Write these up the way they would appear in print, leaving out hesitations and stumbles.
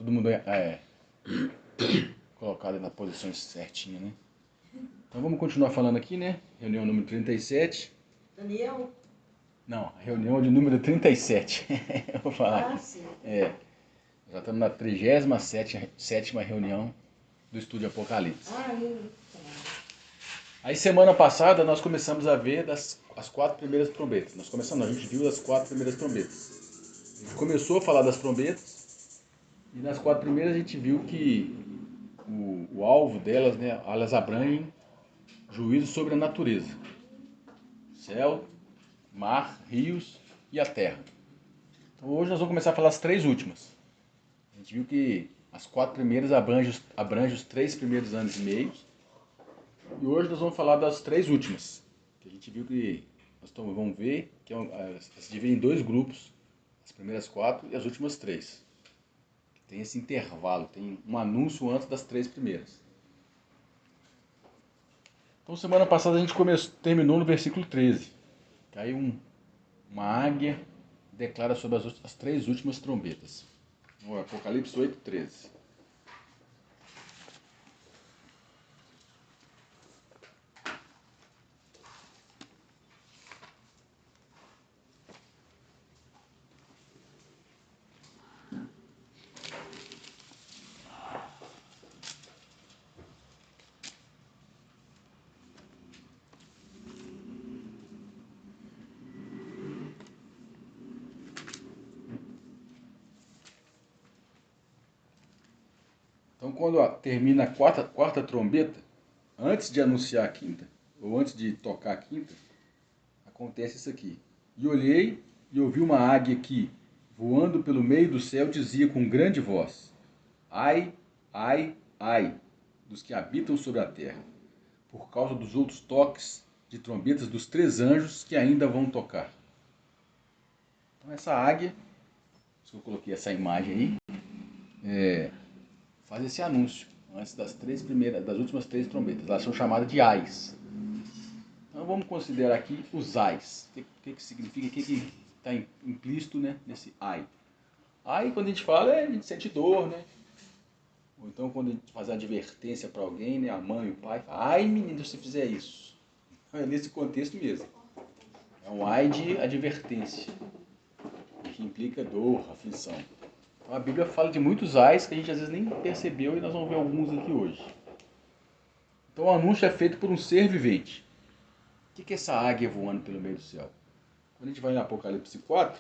todo mundo colocado na posição certinha, né? Então vamos continuar falando aqui, né? Reunião número 37. Daniel? Não, a reunião de número 37. Eu vou falar aqui. Sim. Já estamos na 37ª reunião do Estúdio Apocalipse. Aí semana passada nós começamos a ver as 4 primeiras trombetas. A gente viu as 4 primeiras trombetas. A gente começou a falar das trombetas e nas 4 primeiras a gente viu que o alvo delas, né, elas abrangem juízo sobre a natureza. Céu, mar, rios e a terra. Então hoje nós vamos começar a falar as 3 últimas. A gente viu que as 4 primeiras abrangem os 3 primeiros anos e meio. E hoje nós vamos falar das 3 últimas. Que a gente viu que vamos ver que se divide em 2 grupos. As primeiras 4 e as últimas 3. Tem esse intervalo, tem um anúncio antes das 3 primeiras. Então semana passada a gente terminou no versículo 13. Que aí uma águia declara sobre as 3 últimas trombetas. No Apocalipse 8:13. Então quando termina a quarta trombeta, antes de anunciar a quinta, ou antes de tocar a quinta, acontece isso aqui. E olhei e ouvi uma águia que, voando pelo meio do céu, dizia com grande voz: Ai, ai, ai, dos que habitam sobre a terra, por causa dos outros toques de trombetas dos 3 anjos que ainda vão tocar. Então essa águia, se eu coloquei essa imagem aí, faz esse anúncio antes das últimas 3 trombetas. Elas são chamadas de ais. Então vamos considerar aqui os ais. O que significa? O que está implícito, né, nesse ai? Ai, quando a gente fala, a gente sente dor, né? Ou então quando a gente faz a advertência para alguém, né, a mãe, o pai, fala, ai menino, se fizer isso. É nesse contexto mesmo. É um ai de advertência, que implica dor, aflição. Então a Bíblia fala de muitos ais que a gente às vezes nem percebeu e nós vamos ver alguns aqui hoje. Então o anúncio é feito por um ser vivente. O que é essa águia voando pelo meio do céu? Quando a gente vai em Apocalipse 4,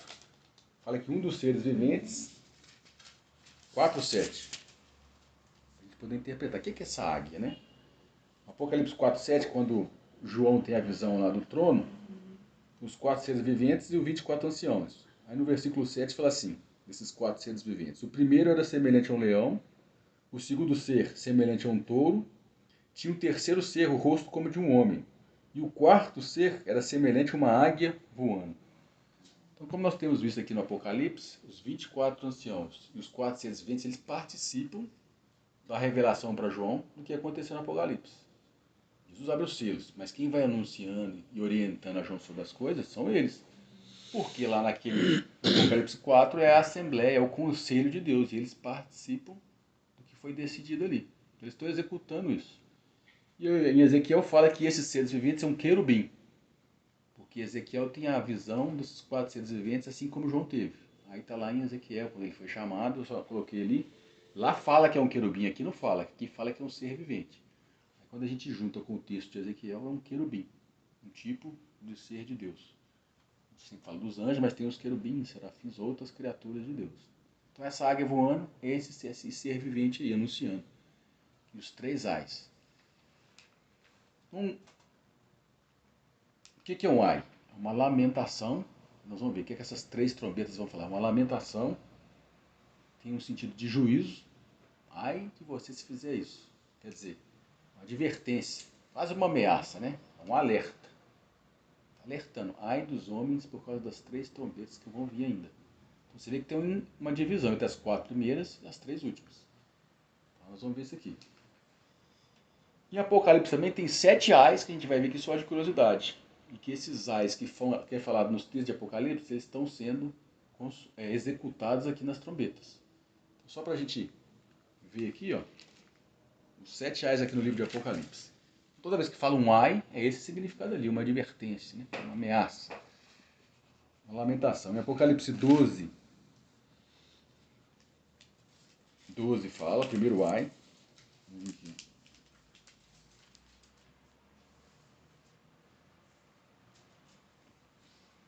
fala que um dos seres viventes, 4:7, a gente poder interpretar. O que é essa águia, né? Apocalipse 4:7, quando João tem a visão lá do trono, os 4 seres viventes e os 24 anciãos. Aí no versículo 7 fala assim, desses 4 seres viventes. O primeiro era semelhante a um leão, o segundo ser semelhante a um touro, tinha o terceiro ser o rosto como de um homem, e o quarto ser era semelhante a uma águia voando. Então, como nós temos visto aqui no Apocalipse, os 24 anciãos e os 4 seres viventes, eles participam da revelação para João do que aconteceu no Apocalipse. Jesus abre os selos, mas quem vai anunciando e orientando a João sobre as coisas são eles. Porque lá no Apocalipse 4 é a Assembleia, é o Conselho de Deus, e eles participam do que foi decidido ali. Eles estão executando isso. E em Ezequiel fala que esses seres viventes são querubim. Porque Ezequiel tem a visão dos 4 seres viventes, assim como João teve. Aí está lá em Ezequiel, quando ele foi chamado, eu só coloquei ali. Lá fala que é um querubim, aqui não fala. Aqui fala que é um ser vivente. Aí quando a gente junta com o texto de Ezequiel, é um querubim. Um tipo de ser de Deus. Assim, fala dos anjos, mas tem os querubins, serafins, outras criaturas de Deus. Então essa águia voando é esse ser vivente aí, anunciando. E os 3 ais. Então, o que é um ai? É uma lamentação. Nós vamos ver o que essas 3 trombetas vão falar. Uma lamentação tem um sentido de juízo. Ai de você se fizer isso. Quer dizer, uma advertência, quase uma ameaça, né? Um alerta. Alertando, ai dos homens por causa das 3 trombetas que vão vir ainda. Então você vê que tem uma divisão entre as 4 primeiras e as 3 últimas. Então nós vamos ver isso aqui. Em Apocalipse também tem 7 ais que a gente vai ver aqui só de curiosidade. E que esses ais que é falado nos textos de Apocalipse, eles estão sendo executados aqui nas trombetas. Então, Só para a gente ver aqui, ó, os 7 ais aqui no livro de Apocalipse. Toda vez que fala um ai, é esse significado ali, uma advertência, né? Uma ameaça, uma lamentação. Em Apocalipse 12, 12 fala, primeiro ai. Vamos ver aqui.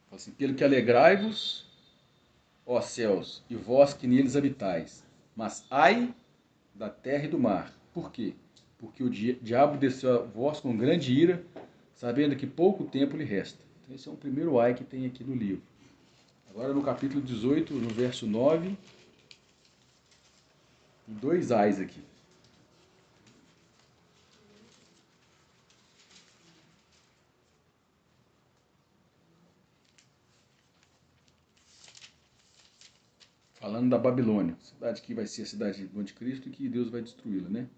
Fala assim, pelo que alegrai-vos, ó céus, e vós que neles habitais. Mas ai da terra e do mar. Por quê? Porque o diabo desceu a vós com grande ira, sabendo que pouco tempo lhe resta. Então, esse é o primeiro ai que tem aqui no livro. Agora no capítulo 18, no verso 9, tem 2 ais aqui. Falando da Babilônia, cidade que vai ser a cidade do anticristo e que Deus vai destruí-la, né?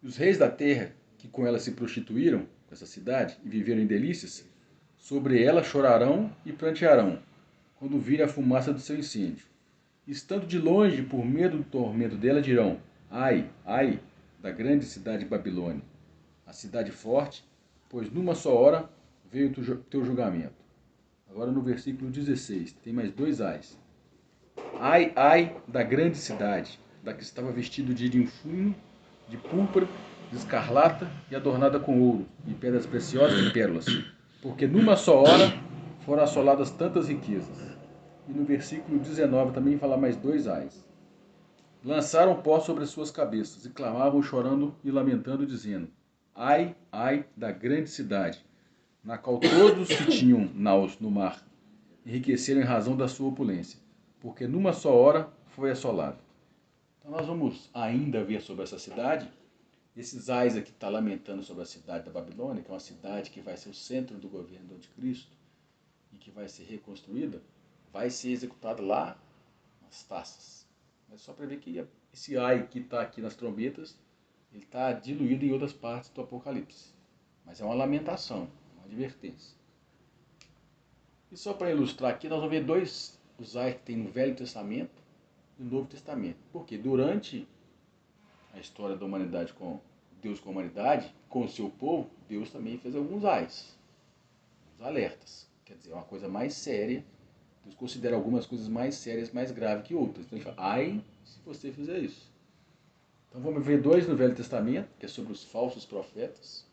E os reis da terra, que com ela se prostituíram, com essa cidade, e viveram em delícias, sobre ela chorarão e prantearão, quando virem a fumaça do seu incêndio. Estando de longe, por medo do tormento dela, dirão, ai, ai, da grande cidade Babilônia, a cidade forte, pois numa só hora veio o teu julgamento. Agora no versículo 16, tem mais 2 ais. Ai, ai da grande cidade, da que estava vestido de linfo, de púrpura, de escarlata e adornada com ouro, e pedras preciosas e pérolas, porque numa só hora foram assoladas tantas riquezas. E no versículo 19 também fala mais 2 ais. Lançaram pó sobre suas cabeças, e clamavam chorando e lamentando, dizendo, ai, ai da grande cidade, na qual todos que tinham naus no mar enriqueceram em razão da sua opulência, porque numa só hora foi assolada. Então nós vamos ainda ver sobre essa cidade. Esses ais aqui está lamentando sobre a cidade da Babilônia, que é uma cidade que vai ser o centro do governo do anticristo e que vai ser reconstruída, vai ser executada lá nas taças. Mas só para ver que esse ai que está aqui nas trombetas, ele está diluído em outras partes do Apocalipse. Mas é uma lamentação, uma advertência. E só para ilustrar aqui, nós vamos ver os ais que tem no Velho Testamento e no Novo Testamento. Porque durante a história da humanidade com Deus com a humanidade, com o seu povo, Deus também fez alguns ais, os alertas. Quer dizer, é uma coisa mais séria. Deus considera algumas coisas mais sérias, mais graves que outras. Então ele fala, ai, se você fizer isso. Então vamos ver 2 no Velho Testamento, que é sobre os falsos profetas.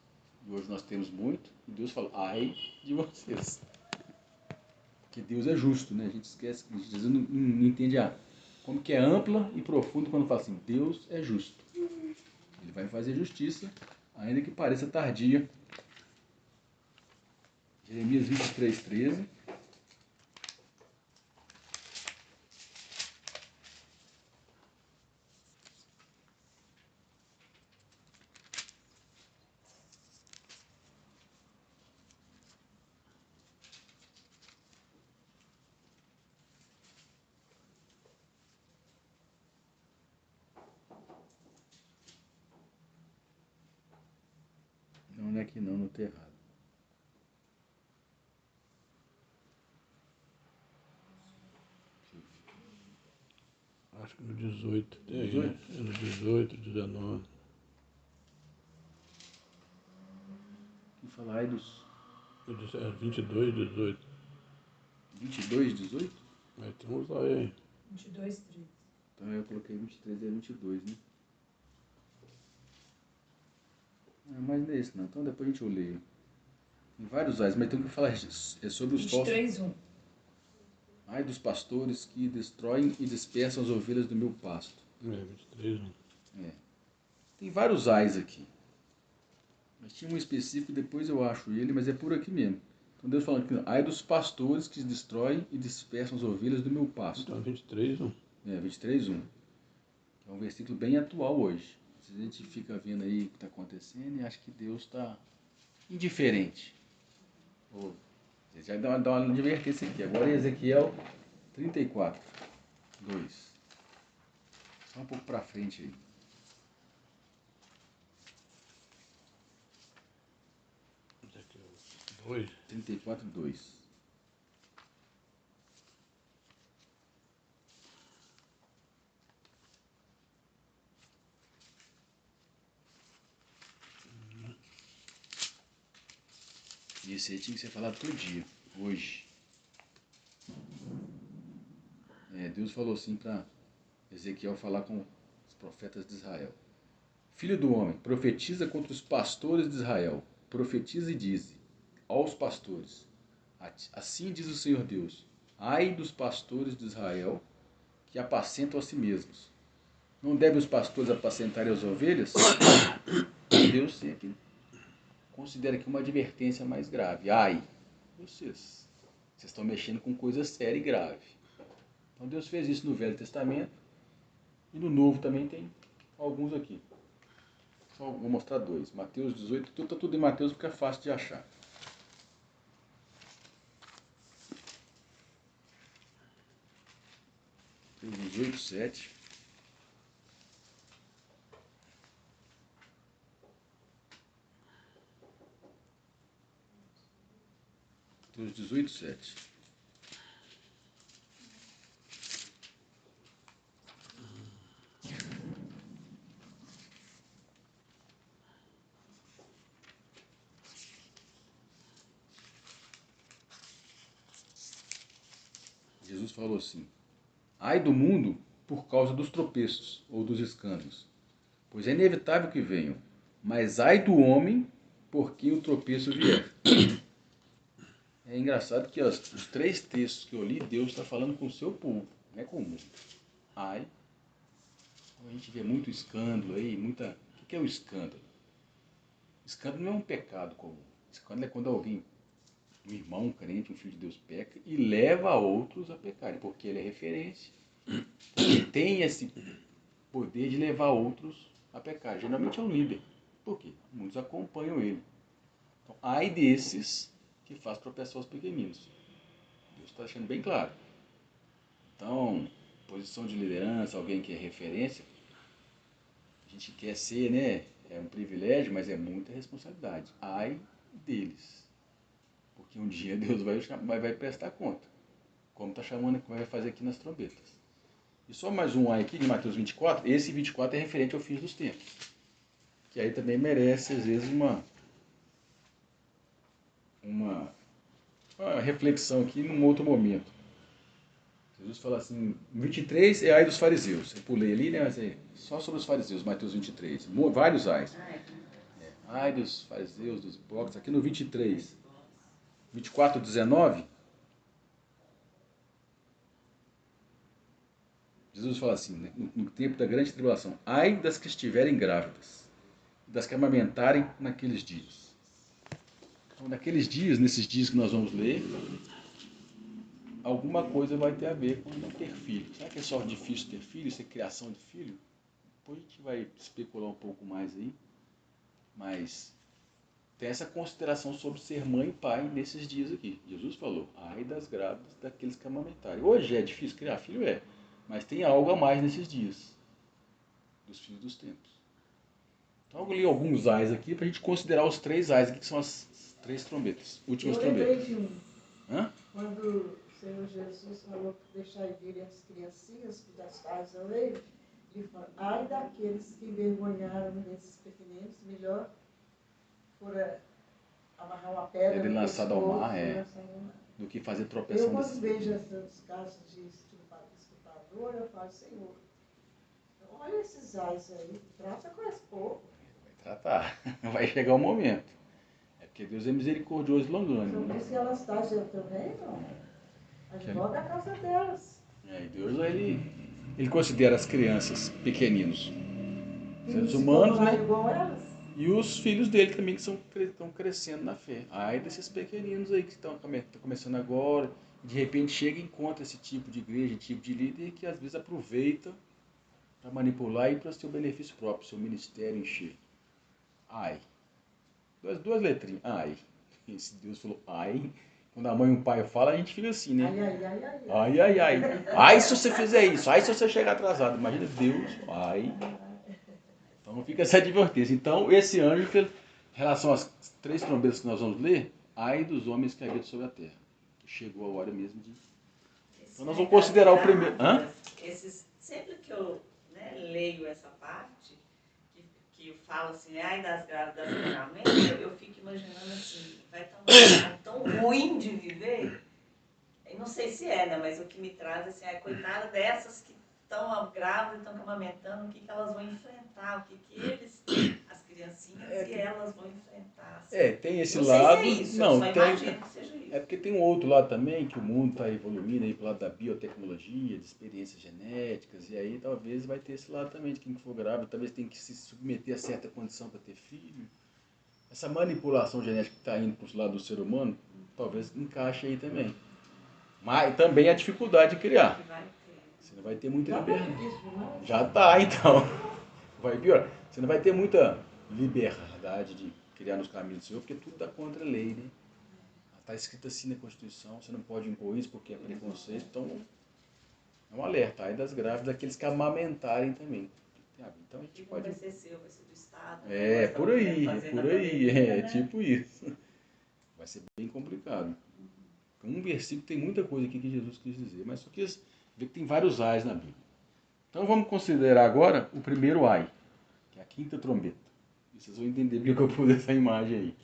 E hoje nós temos muito. E Deus fala, ai de vocês. Porque Deus é justo, né? A gente esquece, a gente não entende como que é ampla e profunda quando fala assim, Deus é justo. Ele vai fazer justiça, ainda que pareça tardia. Jeremias 23, 13. Não é aqui não, no estou errado. Acho que no 18 tem aí, 18? né? É no 18, 19. Quem fala ai dos Eu disse, é 22, 18. 22, 18? Aí tem uns aí. 22, 13. Então eu coloquei 23 e 22, né? Mas não é esse não, então depois a gente olha. Tem vários ais, mas tem que falar sobre os falsos. 23, 1. Ai dos pastores que destroem e dispersam as ovelhas do meu pasto. É, 23, né? É. Tem vários ais aqui. Mas tinha um específico, depois eu acho ele, mas é por aqui mesmo. Então Deus falando que ai dos pastores que destroem e dispersam as ovelhas do meu pasto. Então 23, né? 23, 1. É um versículo bem atual hoje. Se a gente fica vendo aí o que está acontecendo e acha que Deus está indiferente. Ou, já dá uma advertência aqui. Agora em Ezequiel 34, 2. Só um pouco para frente aí. Ezequiel 2. 34, 2. Esse aí tinha que ser falado todo dia, hoje. Deus falou assim para Ezequiel falar com os profetas de Israel. Filho do homem, profetiza contra os pastores de Israel. Profetiza e dize aos pastores. Assim diz o Senhor Deus. Ai dos pastores de Israel que apacentam a si mesmos. Não devem os pastores apacentarem as ovelhas? Deus sempre considera aqui uma advertência mais grave. Ai, vocês estão mexendo com coisa séria e grave. Então Deus fez isso no Velho Testamento e no Novo também tem alguns aqui. Só vou mostrar dois. Mateus 18, está tudo em Mateus porque é fácil de achar. Mateus 18, 7. Mateus 18, 7. Jesus falou assim: ai do mundo por causa dos tropeços ou dos escândalos, pois é inevitável que venham, mas ai do homem por quem o tropeço vier. É engraçado que os três textos que eu li, Deus está falando com o seu povo, não é com o mundo. Ai, a gente vê muito escândalo aí, muita... O que é o escândalo? Escândalo não é um pecado comum. Escândalo é quando alguém, um irmão, um crente, um filho de Deus peca e leva outros a pecarem, porque ele é referência. Ele tem esse poder de levar outros a pecar. Geralmente é um líder. Por quê? Muitos acompanham ele. Então, ai desses que faz tropeçar os pequeninos. Deus está deixando bem claro. Então, posição de liderança, alguém que é referência, a gente quer ser, né? É um privilégio, mas é muita responsabilidade. Ai deles. Porque um dia Deus vai prestar conta. Como está chamando, como vai fazer aqui nas trombetas. E só mais um ai aqui de Mateus 24. Esse 24 é referente ao fim dos tempos. Que aí também merece, às vezes, uma reflexão aqui num outro momento. Jesus fala assim, 23 é ai dos fariseus. Eu pulei ali, né? Mas é só sobre os fariseus, Mateus 23. Vários ais. Ai dos fariseus, dos hipócritas. Aqui no 23, 24, 19, Jesus fala assim, né, no tempo da grande tribulação, ai das que estiverem grávidas, das que amamentarem naqueles dias. Então, naqueles dias, nesses dias que nós vamos ler, alguma coisa vai ter a ver com não ter filho. Será que é só difícil ter filho, isso é criação de filho? Depois a gente vai especular um pouco mais aí, mas tem essa consideração sobre ser mãe e pai nesses dias aqui. Jesus falou, ai das grávidas daqueles que amamentarem. Hoje é difícil criar filho, mas tem algo a mais nesses dias, dos fins dos tempos. Então eu li alguns ais aqui para a gente considerar os três ais aqui, que são as três trombetas, últimas trombetas. De um. Hã? Quando o Senhor Jesus falou que deixar vir as criancinhas, que das tais ao leite, ele falou, ai daqueles que envergonharam desses pequeninos, melhor por amarrar uma pedra Ele lançado ao mar, do que fazer tropeção eu, desses quando vejo esses casos de estuprador, eu falo, Senhor, olha esses ais aí, trata com esse povo. Vai tratar, vai chegar o momento. É porque Deus é misericordioso e longânimo. Então, diz que elas taxam também, não. Advoga a causa delas. E Deus, ele considera as crianças pequeninos seres humanos, né? Igual elas. E os filhos dele também que estão crescendo na fé. Ai desses pequeninos aí que estão começando agora, de repente chega e encontra esse tipo de igreja, esse tipo de líder que às vezes aproveita para manipular e para seu benefício próprio, seu ministério encher. Ai. Duas letrinhas. Ai. Se Deus falou ai, quando a mãe e o pai falam, a gente fica assim, né? Ai. Ai se você fizer isso, ai se você chegar atrasado. Imagina Deus, ai. Então fica essa advertência. Então esse anjo, em relação às três trombetas que nós vamos ler, ai dos homens que habitam sobre a terra. Chegou a hora mesmo de... Então nós vamos considerar o primeiro... Sempre que eu leio essa parte, que filho fala assim, ai das grávidas com amêndoa, eu fico imaginando assim, vai estar uma situação tão ruim de viver. Eu não sei se é, né? Mas o que me traz assim, é coitada dessas que estão grávidas, estão amamentando, o que elas vão enfrentar, o que eles, as criancinhas e elas vão enfrentar. Assim. Tem esse não lado. sei se é isso, Não, eu só imagino que seja isso. É porque tem um outro lado também, que o mundo está evoluindo aí pro lado da biotecnologia, de experiências genéticas, e aí talvez vai ter esse lado também, de quem for grávida, talvez tem que se submeter a certa condição para ter filho. Essa manipulação genética que está indo para o lado do ser humano, talvez encaixe aí também. Mas também a dificuldade de criar. Você não vai ter muita liberdade. Já está, então. Vai piorar. Você não vai ter muita liberdade de criar nos caminhos do Senhor, porque tudo está contra a lei, né? Está escrito assim na Constituição, você não pode impor isso porque é preconceito. Então, é um alerta aí das grávidas, daqueles que amamentarem também. Então a gente pode... Vai ser seu, vai ser do Estado. Por aí, né? tipo isso. Vai ser bem complicado. Um versículo tem muita coisa aqui que Jesus quis dizer, mas só que ver que tem vários ais na Bíblia. Então vamos considerar agora o primeiro ai, que é a quinta trombeta. E vocês vão entender porque eu pus essa imagem aí.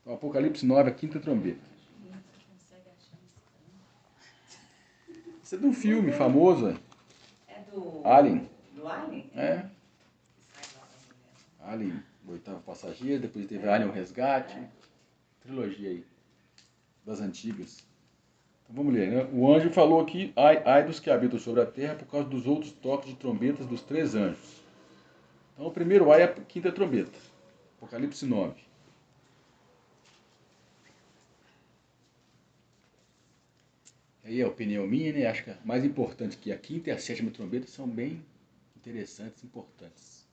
Então, Apocalipse 9, a quinta trombeta. Isso é de um filme famoso, É do... Alien. Do Alien? É. Alien, o oitavo passageiro, depois teve Alien, o resgate. Trilogia aí, das antigas. Então vamos ler, né? O anjo falou aqui, ai dos que habitam sobre a terra por causa dos outros toques de trombetas dos 3 anjos. Então o primeiro ai é a quinta trombeta. Apocalipse 9. Aí é a opinião minha, né? Acho que a mais importante que a quinta e a sétima trombeta são bem interessantes e importantes.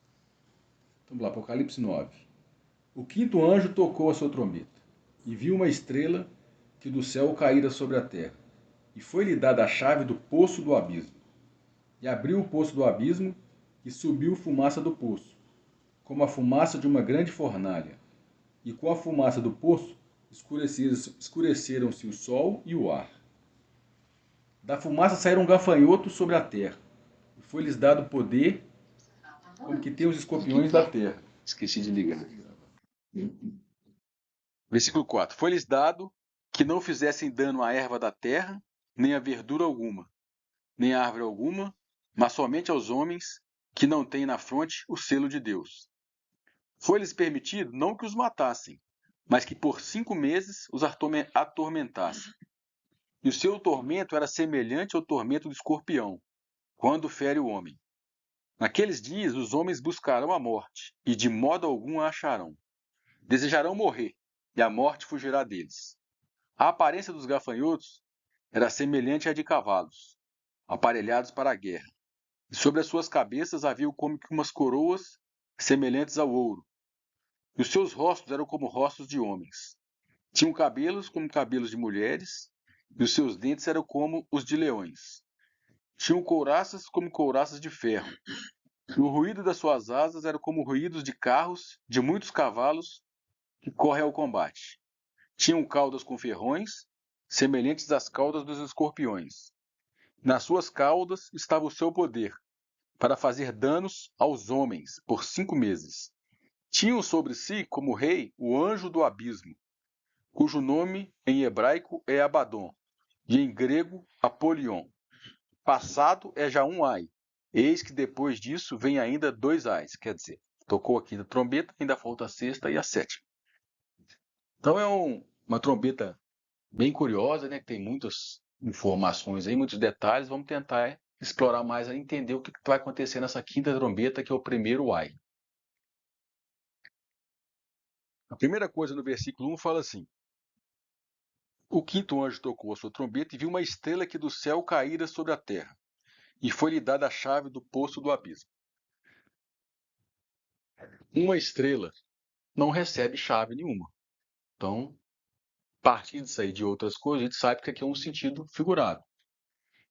Então vamos lá, Apocalipse 9. O quinto anjo tocou a sua trombeta, e viu uma estrela que do céu caíra sobre a terra, e foi-lhe dada a chave do poço do abismo. E abriu o poço do abismo, e subiu fumaça do poço, como a fumaça de uma grande fornalha. E com a fumaça do poço escureceram-se o sol e o ar. Da fumaça saíram gafanhotos sobre a terra, e foi-lhes dado poder como que tem os escorpiões da terra. Esqueci de ligar. Versículo 4. Foi-lhes dado que não fizessem dano à erva da terra, nem a verdura alguma, nem a árvore alguma, mas somente aos homens que não têm na fronte o selo de Deus. Foi-lhes permitido não que os matassem, mas que por 5 meses os atormentassem. E o seu tormento era semelhante ao tormento do escorpião, quando fere o homem. Naqueles dias os homens buscarão a morte, e de modo algum a acharão. Desejarão morrer, e a morte fugirá deles. A aparência dos gafanhotos era semelhante à de cavalos, aparelhados para a guerra. E sobre as suas cabeças havia como que umas coroas semelhantes ao ouro. E os seus rostos eram como rostos de homens. Tinham cabelos como cabelos de mulheres, e os seus dentes eram como os de leões. Tinham couraças como couraças de ferro. E o ruído das suas asas era como ruídos de carros de muitos cavalos que correm ao combate. Tinham caudas com ferrões, semelhantes às caudas dos escorpiões. Nas suas caudas estava o seu poder, para fazer danos aos homens por 5 meses. Tinham sobre si, como rei, o anjo do abismo, cujo nome em hebraico é Abaddon, e em grego Apolion. Passado é já um ai. Eis que depois disso vem ainda 2 ais. Quer dizer, tocou aqui na trombeta, ainda falta a sexta e a sétima. Então é uma trombeta bem curiosa, né? Que tem muitas informações aí, muitos detalhes. Vamos tentar explorar mais, entender o que vai acontecer nessa quinta trombeta, que é o primeiro ai. A primeira coisa no versículo 1 fala assim: o quinto anjo tocou a sua trombeta e viu uma estrela que do céu caíra sobre a terra, e foi-lhe dada a chave do poço do abismo. Uma estrela não recebe chave nenhuma. Então, partindo disso aí de outras coisas, a gente sabe que aqui é um sentido figurado.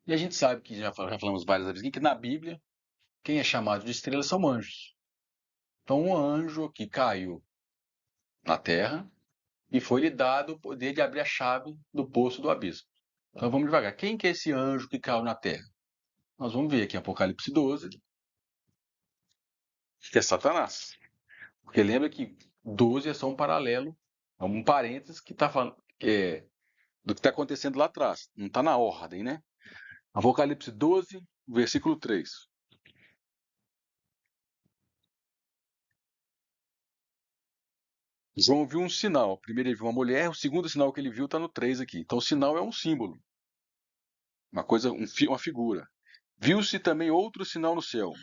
E a gente sabe que, já falamos várias vezes, que na Bíblia, quem é chamado de estrela são anjos. Então, um anjo que caiu na terra e foi-lhe dado o poder de abrir a chave do poço do abismo. Então, vamos devagar. Quem que é esse anjo que caiu na terra? Nós vamos ver aqui em Apocalipse 12, que é Satanás. Porque lembra que 12 é só um paralelo, é um parênteses que está falando do que está acontecendo lá atrás. Não está na ordem, né? Apocalipse 12, versículo 3. João viu um sinal. Primeiro ele viu uma mulher, o segundo sinal que ele viu está no 3 aqui. Então o sinal é um símbolo, uma coisa, uma figura. Viu-se também outro sinal no céu,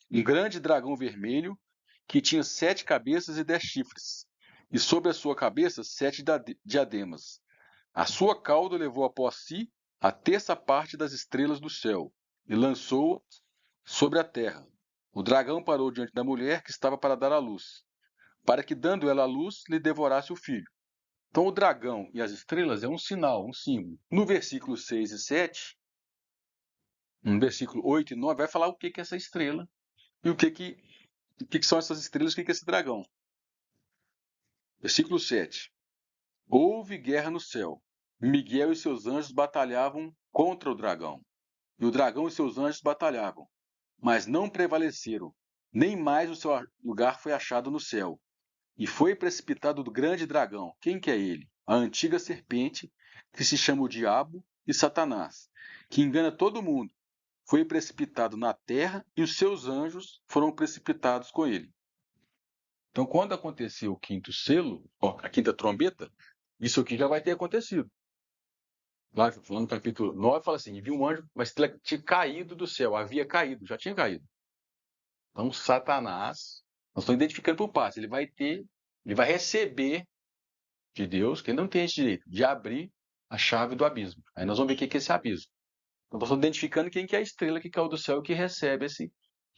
um grande dragão vermelho que tinha 7 cabeças e 10 chifres, e sobre a sua cabeça 7 diademas. A sua cauda levou após si a terça parte das estrelas do céu e lançou sobre a terra. O dragão parou diante da mulher que estava para dar à luz, para que, dando ela à luz, lhe devorasse o filho. Então, o dragão e as estrelas é um sinal, um símbolo. No versículo 6 e 7, no versículo 8 e 9, vai falar o que é essa estrela e o que são essas estrelas, o que é esse dragão. Versículo 7. Houve guerra no céu. Miguel e seus anjos batalhavam contra o dragão. E o dragão e seus anjos batalhavam, mas não prevaleceram. Nem mais o seu lugar foi achado no céu. E foi precipitado do grande dragão. Quem que é ele? A antiga serpente, que se chama o Diabo e Satanás, que engana todo mundo. Foi precipitado na terra e os seus anjos foram precipitados com ele. Então, quando aconteceu o quinto selo, a quinta trombeta, isso aqui já vai ter acontecido. Lá, falando no capítulo 9, fala assim, viu um anjo, mas ele tinha caído do céu, havia caído, já tinha caído. Então, Satanás, nós estamos identificando por partes, ele vai receber de Deus, que ele não tem esse direito, de abrir a chave do abismo. Aí nós vamos ver o que é esse abismo. Então, nós estamos identificando quem que é a estrela que caiu do céu e que recebe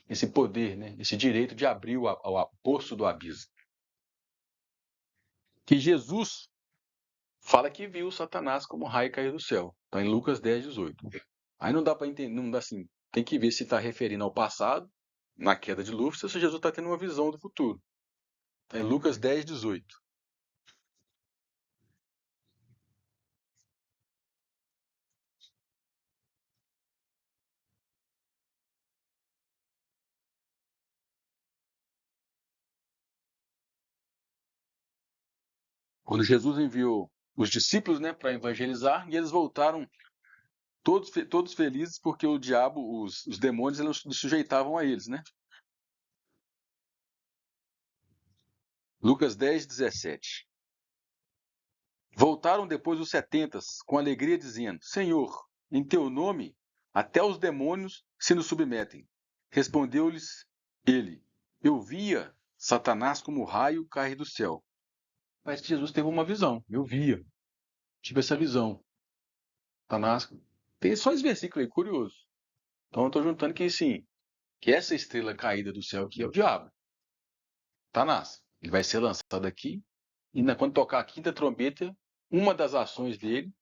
esse poder, né? Esse direito de abrir o poço do abismo. Que Jesus fala que viu Satanás como raio cair do céu. Está em Lucas 10, 18. Aí não dá para entender, não dá assim, tem que ver se está referindo ao passado, na queda de Lúcifer, se Jesus está tendo uma visão do futuro. Está em Lucas 10, 18. Quando Jesus enviou os discípulos, né, para evangelizar, e eles voltaram todos felizes porque o diabo, os demônios, eles se sujeitavam a eles, né? Lucas 10, 17. Voltaram depois os 70 com alegria, dizendo: Senhor, em teu nome até os demônios se nos submetem. Respondeu-lhes ele: Eu via Satanás como raio cair do céu. Mas Jesus teve uma visão. Eu via. Tive essa visão. Satanás. Tem só esse versículo aí, curioso. Então eu estou juntando que sim, que essa estrela caída do céu aqui é o diabo. Satanás. Ele vai ser lançado aqui. E quando tocar a quinta trombeta, uma das ações dele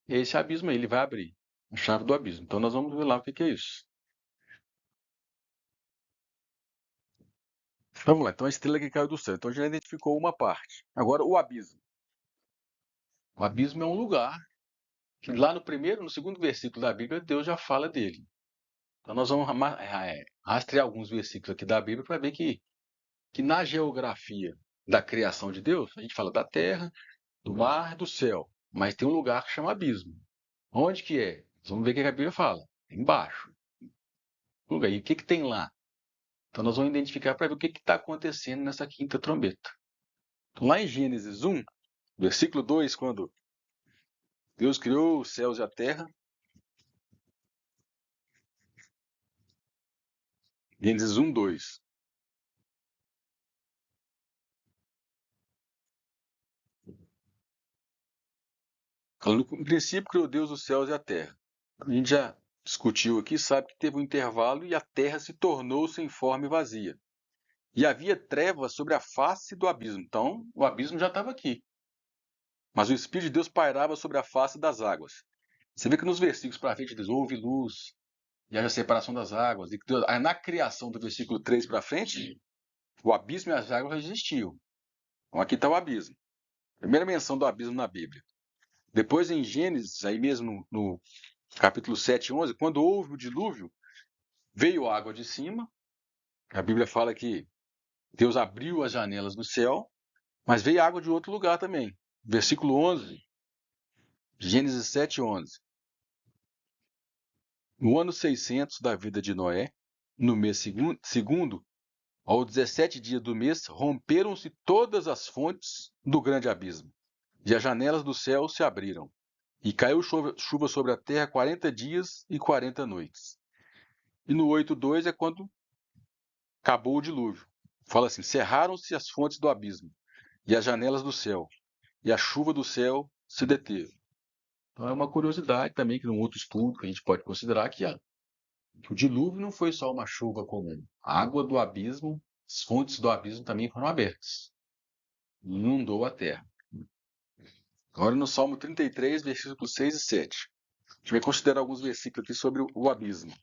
é esse abismo aí. Ele vai abrir a chave do abismo. Então nós vamos ver lá o que é isso. Vamos lá. Então a estrela que caiu do céu. Então a gente já identificou uma parte. Agora o abismo. O abismo é um lugar que lá no segundo versículo da Bíblia, Deus já fala dele. Então nós vamos rastrear alguns versículos aqui da Bíblia para ver que na geografia da criação de Deus, a gente fala da terra, do mar, do céu. Mas tem um lugar que chama abismo. Onde que é? Vamos ver o que a Bíblia fala. Embaixo. E o que tem lá? Então nós vamos identificar para ver o que está acontecendo nessa quinta trombeta. Então, lá em Gênesis 1, versículo 2, quando Deus criou os céus e a terra. Gênesis 1, 2. No princípio criou Deus os céus e a terra. A gente já discutiu aqui, sabe que teve um intervalo e a terra se tornou sem forma e vazia. E havia trevas sobre a face do abismo. Então, o abismo já estava aqui. Mas o Espírito de Deus pairava sobre a face das águas. Você vê que nos versículos para frente diz, houve luz, e haja separação das águas. Aí na criação do versículo 3 para frente, o abismo e as águas já existiam. Então aqui está o abismo. Primeira menção do abismo na Bíblia. Depois em Gênesis, aí mesmo no capítulo 7, 11, quando houve o dilúvio, veio água de cima. A Bíblia fala que Deus abriu as janelas do céu, mas veio água de outro lugar também. Versículo 11, Gênesis 7:11. No ano 600 da vida de Noé, no mês segundo, aos 17 dias do mês, romperam-se todas as fontes do grande abismo, e as janelas do céu se abriram, e caiu chuva sobre a terra 40 dias e 40 noites. E no 8:2 é quando acabou o dilúvio. Fala assim: cerraram-se as fontes do abismo, e as janelas do céu, e a chuva do céu se deteve. Então é uma curiosidade também, que num outro estudo que a gente pode considerar que o dilúvio não foi só uma chuva comum. A água do abismo, as fontes do abismo também foram abertas. Inundou a terra. Agora no Salmo 33, versículos 6 e 7. A gente vai considerar alguns versículos aqui sobre o abismo.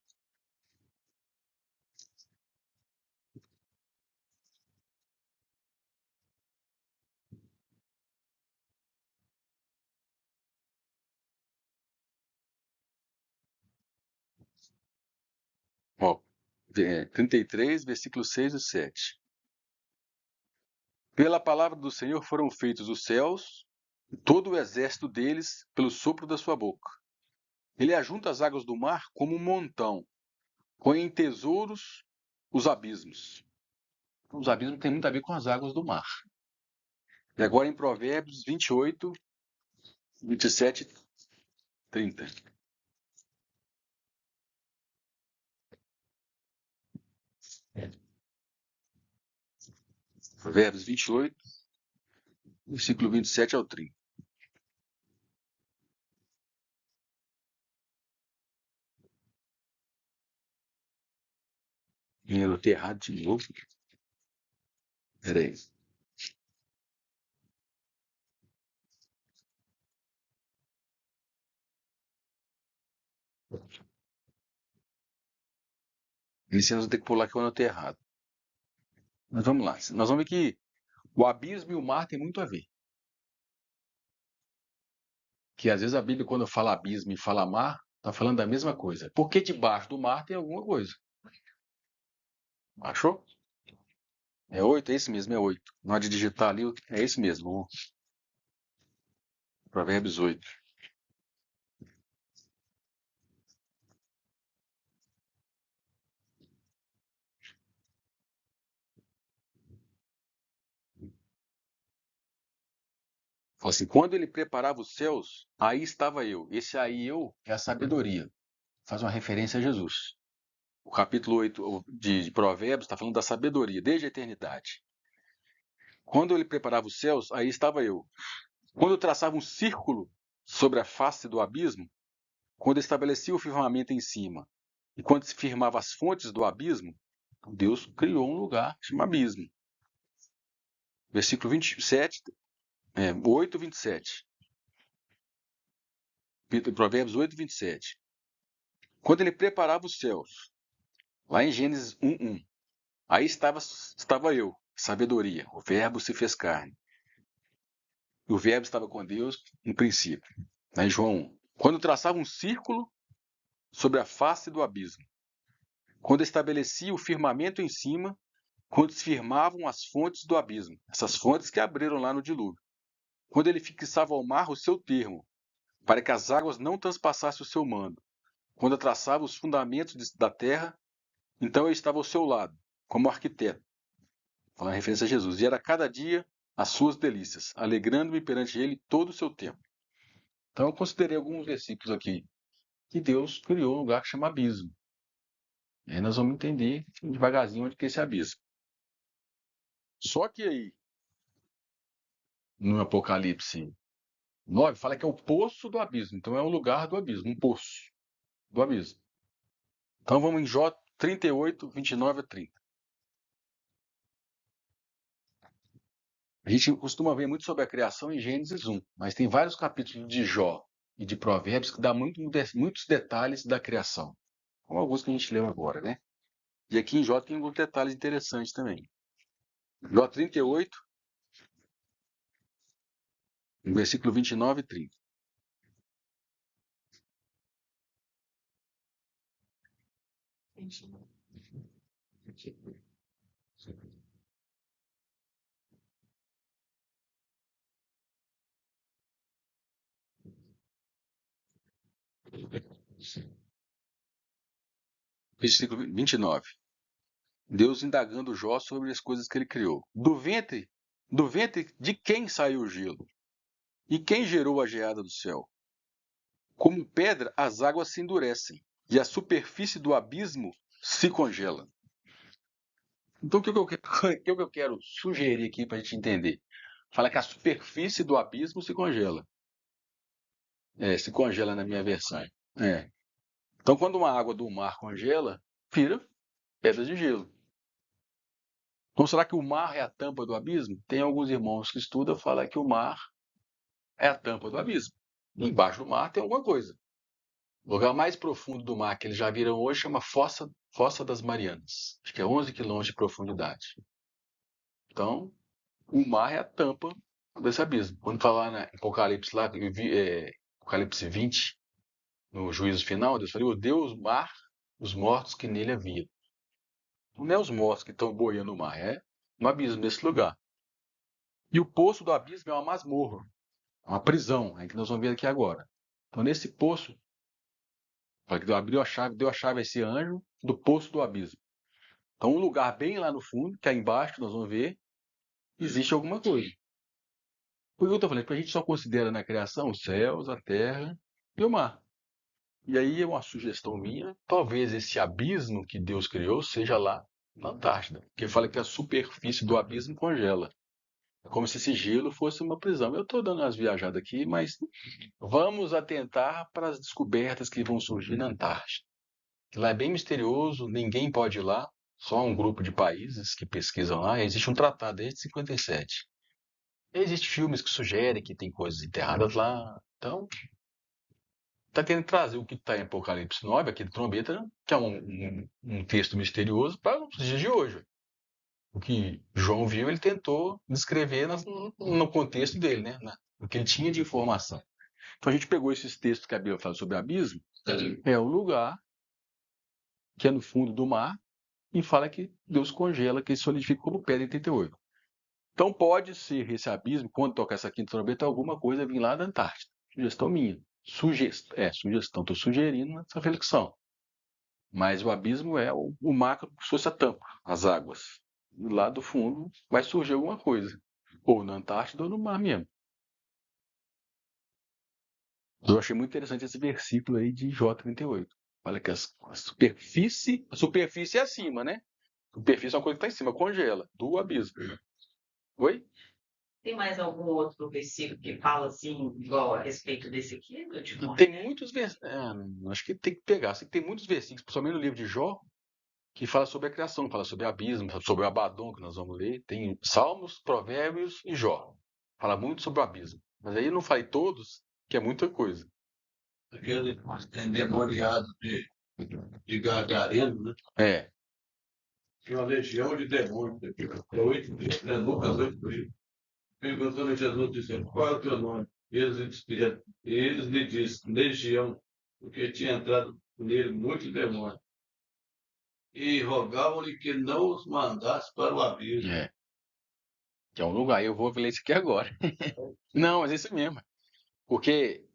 Ó, 33, versículos 6 e 7. Pela palavra do Senhor foram feitos os céus, e todo o exército deles pelo sopro da sua boca. Ele ajunta as águas do mar como um montão, põe em tesouros os abismos. Os abismos têm muito a ver com as águas do mar. E agora em Provérbios 28, 27, 30. Provérbios 28, versículo 27 ao 30. Eu anotei errado de novo. Peraí. Licença, vou ter que pular que eu anotei errado. Mas vamos lá. Nós vamos ver que o abismo e o mar têm muito a ver. Que às vezes a Bíblia, quando fala abismo e fala mar, está falando da mesma coisa. Porque debaixo do mar tem alguma coisa. Achou? É 8, é esse mesmo, é 8. Na hora de digitar ali, é esse mesmo. Provérbios 8. Fala assim, quando ele preparava os céus, aí estava eu. Esse aí eu é a sabedoria. Faz uma referência a Jesus. O capítulo 8 de Provérbios está falando da sabedoria, desde a eternidade. Quando ele preparava os céus, aí estava eu. Quando traçava um círculo sobre a face do abismo, quando estabelecia o firmamento em cima, e quando se firmava as fontes do abismo, Deus criou um lugar chamado abismo. Versículo 27, 8, 27. Provérbios 8, 27. Quando ele preparava os céus, lá em Gênesis 1, 1, aí estava eu, sabedoria, o verbo se fez carne. E o verbo estava com Deus no princípio. Lá em João 1. Quando traçava um círculo sobre a face do abismo, quando estabelecia o firmamento em cima, quando se firmavam as fontes do abismo, essas fontes que abriram lá no dilúvio, quando ele fixava ao mar o seu termo, para que as águas não transpassassem o seu mando, quando traçava os fundamentos da terra, então eu estava ao seu lado, como arquiteto, falando em referência a Jesus, e era cada dia as suas delícias, alegrando-me perante ele todo o seu tempo. Então eu considerei alguns versículos aqui, que Deus criou um lugar que chama abismo. E aí nós vamos entender devagarzinho onde que é esse abismo. Só que aí, no Apocalipse 9, fala que é o poço do abismo. Então é o lugar do abismo, um poço do abismo. Então vamos em Jó 38, 29 a 30. A gente costuma ver muito sobre a criação em Gênesis 1, mas tem vários capítulos de Jó e de Provérbios que dão muitos detalhes da criação, como alguns que a gente leu agora, né? E aqui em Jó tem alguns detalhes interessantes também. Jó 38, versículo 29 e 30. Versículo 29. Deus indagando Jó sobre as coisas que ele criou. Do ventre de quem saiu o gelo? E quem gerou a geada do céu? Como pedra, as águas se endurecem, e a superfície do abismo se congela. Então, o que eu quero sugerir aqui para a gente entender? Fala que a superfície do abismo se congela. Se congela na minha versão. Então, quando uma água do mar congela, vira pedra de gelo. Então, será que o mar é a tampa do abismo? Tem alguns irmãos que estudam e falam que o mar é a tampa do abismo. Embaixo do mar tem alguma coisa. O lugar mais profundo do mar que eles já viram hoje chama Fossa das Marianas. Acho que é 11 quilômetros de profundidade. Então, o mar é a tampa desse abismo. Quando falar na Apocalipse lá, Apocalipse 20, no juízo final, Deus falou: Deus, mar, os mortos que nele havia. Não é os mortos que estão boiando no mar, é um abismo nesse lugar. E o poço do abismo é uma masmorra, uma prisão, é que nós vamos ver aqui agora. Então, nesse poço, deu a chave a esse anjo do poço do abismo. Então, um lugar bem lá no fundo, que é embaixo, que nós vamos ver, existe alguma coisa. Por que eu estou falando? Porque a gente só considera na criação os céus, a terra e o mar. E aí é uma sugestão minha, talvez esse abismo que Deus criou seja lá na Antártida. Porque fala que a superfície do abismo congela. É como se esse gelo fosse uma prisão. Eu estou dando umas viajadas aqui, mas vamos atentar para as descobertas que vão surgir na Antártida. Que lá é bem misterioso, ninguém pode ir lá, só um grupo de países que pesquisam lá. Existe um tratado desde 57. Existem filmes que sugerem que tem coisas enterradas lá. Então, está querendo trazer o que está em Apocalipse 9, aquele trombeta, que é um texto misterioso, para os dias de hoje. O que João viu, ele tentou descrever no contexto dele, né? O que ele tinha de informação. Então a gente pegou esses textos que a Bíblia fala sobre abismo, é o lugar que é no fundo do mar, e fala que Deus congela, que ele solidifica como pedra em 38. Então pode ser esse abismo, quando tocar essa quinta trombeta, alguma coisa vir lá da Antártida. Sugestão minha. Sugestão. Estou sugerindo essa reflexão. Mas o abismo é o mar como se fosse a tampa, as águas. E lá do fundo vai surgir alguma coisa. Ou na Antártida ou no mar mesmo. Eu achei muito interessante esse versículo aí de J38. Fala que a superfície é acima, né? A superfície é uma coisa que está em cima, congela, do abismo. Oi? Tem mais algum outro versículo que fala assim, igual a respeito desse aqui? Tem muitos versículos. Acho que tem que pegar. Tem muitos versículos, principalmente no livro de Jó, que fala sobre a criação, fala sobre abismo, sobre o Abaddon, que nós vamos ler. Tem Salmos, Provérbios e Jó. Fala muito sobre o abismo. Mas aí eu não falei todos, que é muita coisa. Aquele endemoniado de Gadareno, né? É. Tinha uma legião de demônios. 8 dias, né? Lucas 8 dias. Perguntando a Jesus, dizendo, qual é o teu nome? Eles lhe disseram, legião, porque tinha entrado nele muito demônio. E rogavam-lhe que não os mandasse para o abismo. Que é um lugar, eu vou ler isso aqui agora. Não, mas é isso mesmo. Porque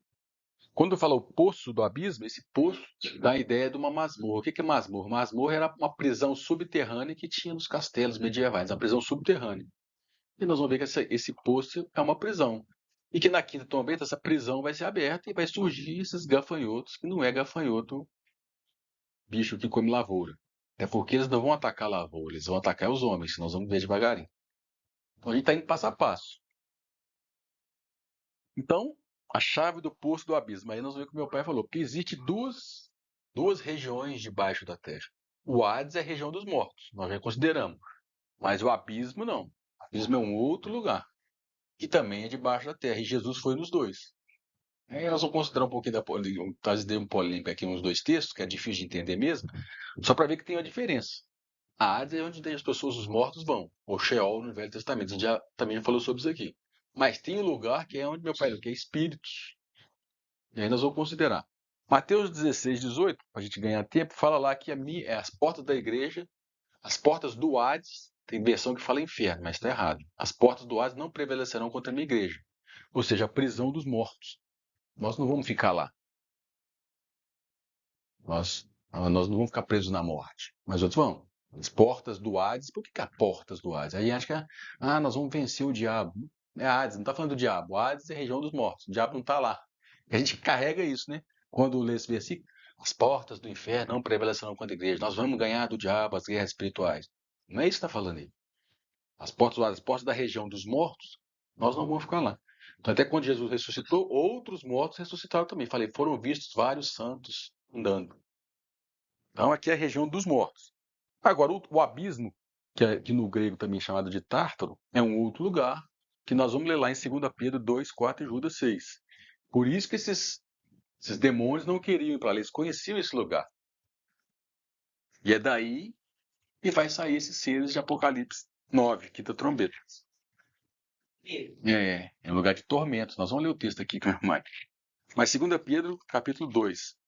quando fala o poço do abismo, esse poço dá a ideia de uma masmorra. O que é masmorra? Masmorra era uma prisão subterrânea que tinha nos castelos medievais, uma prisão subterrânea. E nós vamos ver que esse poço é uma prisão. E que na quinta trombeta essa prisão vai ser aberta e vai surgir esses gafanhotos, que não é gafanhoto bicho que come lavoura. Até porque eles não vão atacar a lavoura, eles vão atacar os homens, que nós vamos ver devagarinho. Então a gente está indo passo a passo. Então, a chave do poço do abismo. Aí nós vemos o que meu pai falou, que existe duas regiões debaixo da terra. O Hades é a região dos mortos, nós já consideramos. Mas o abismo não. O abismo é um outro lugar, que também é debaixo da terra. E Jesus foi nos dois. Aí nós vamos considerar um pouquinho trazer um polêmica aqui nos dois textos, que é difícil de entender mesmo, só para ver que tem uma diferença. A Hades é onde as pessoas, os mortos, vão. Ou Sheol no Velho Testamento. A gente também já falou sobre isso aqui. Mas tem um lugar que é onde meu pai falou, que é espíritos. E aí nós vamos considerar. Mateus 16, 18, para a gente ganhar tempo, fala lá que as portas da igreja, as portas do Hades, tem versão que fala inferno, mas está errado. As portas do Hades não prevalecerão contra a minha igreja. Ou seja, a prisão dos mortos. Nós não vamos ficar lá. Nós não vamos ficar presos na morte, mas outros vão. As portas do Hades, por que há portas do Hades? Aí acho que nós vamos vencer o diabo. É Hades, não está falando do diabo. O Hades é a região dos mortos, o diabo não está lá. E a gente carrega isso, né? Quando lê esse versículo, as portas do inferno não prevalecerão contra a igreja, nós vamos ganhar do diabo as guerras espirituais. Não é isso que está falando aí. As portas do Hades, as portas da região dos mortos, nós não vamos ficar lá. Então, até quando Jesus ressuscitou, outros mortos ressuscitaram também. Falei, foram vistos vários santos andando. Então, aqui é a região dos mortos. Agora, o abismo, que no grego também é chamado de Tártaro, é um outro lugar que nós vamos ler lá em 2 Pedro 2, 4 e Judas 6. Por isso que esses demônios não queriam ir para lá, eles conheciam esse lugar. E é daí que vai sair esses seres de Apocalipse 9, quinta trombeta. É um lugar de tormentos. Nós vamos ler o texto aqui com a irmã. Mas 2 Pedro, capítulo 2.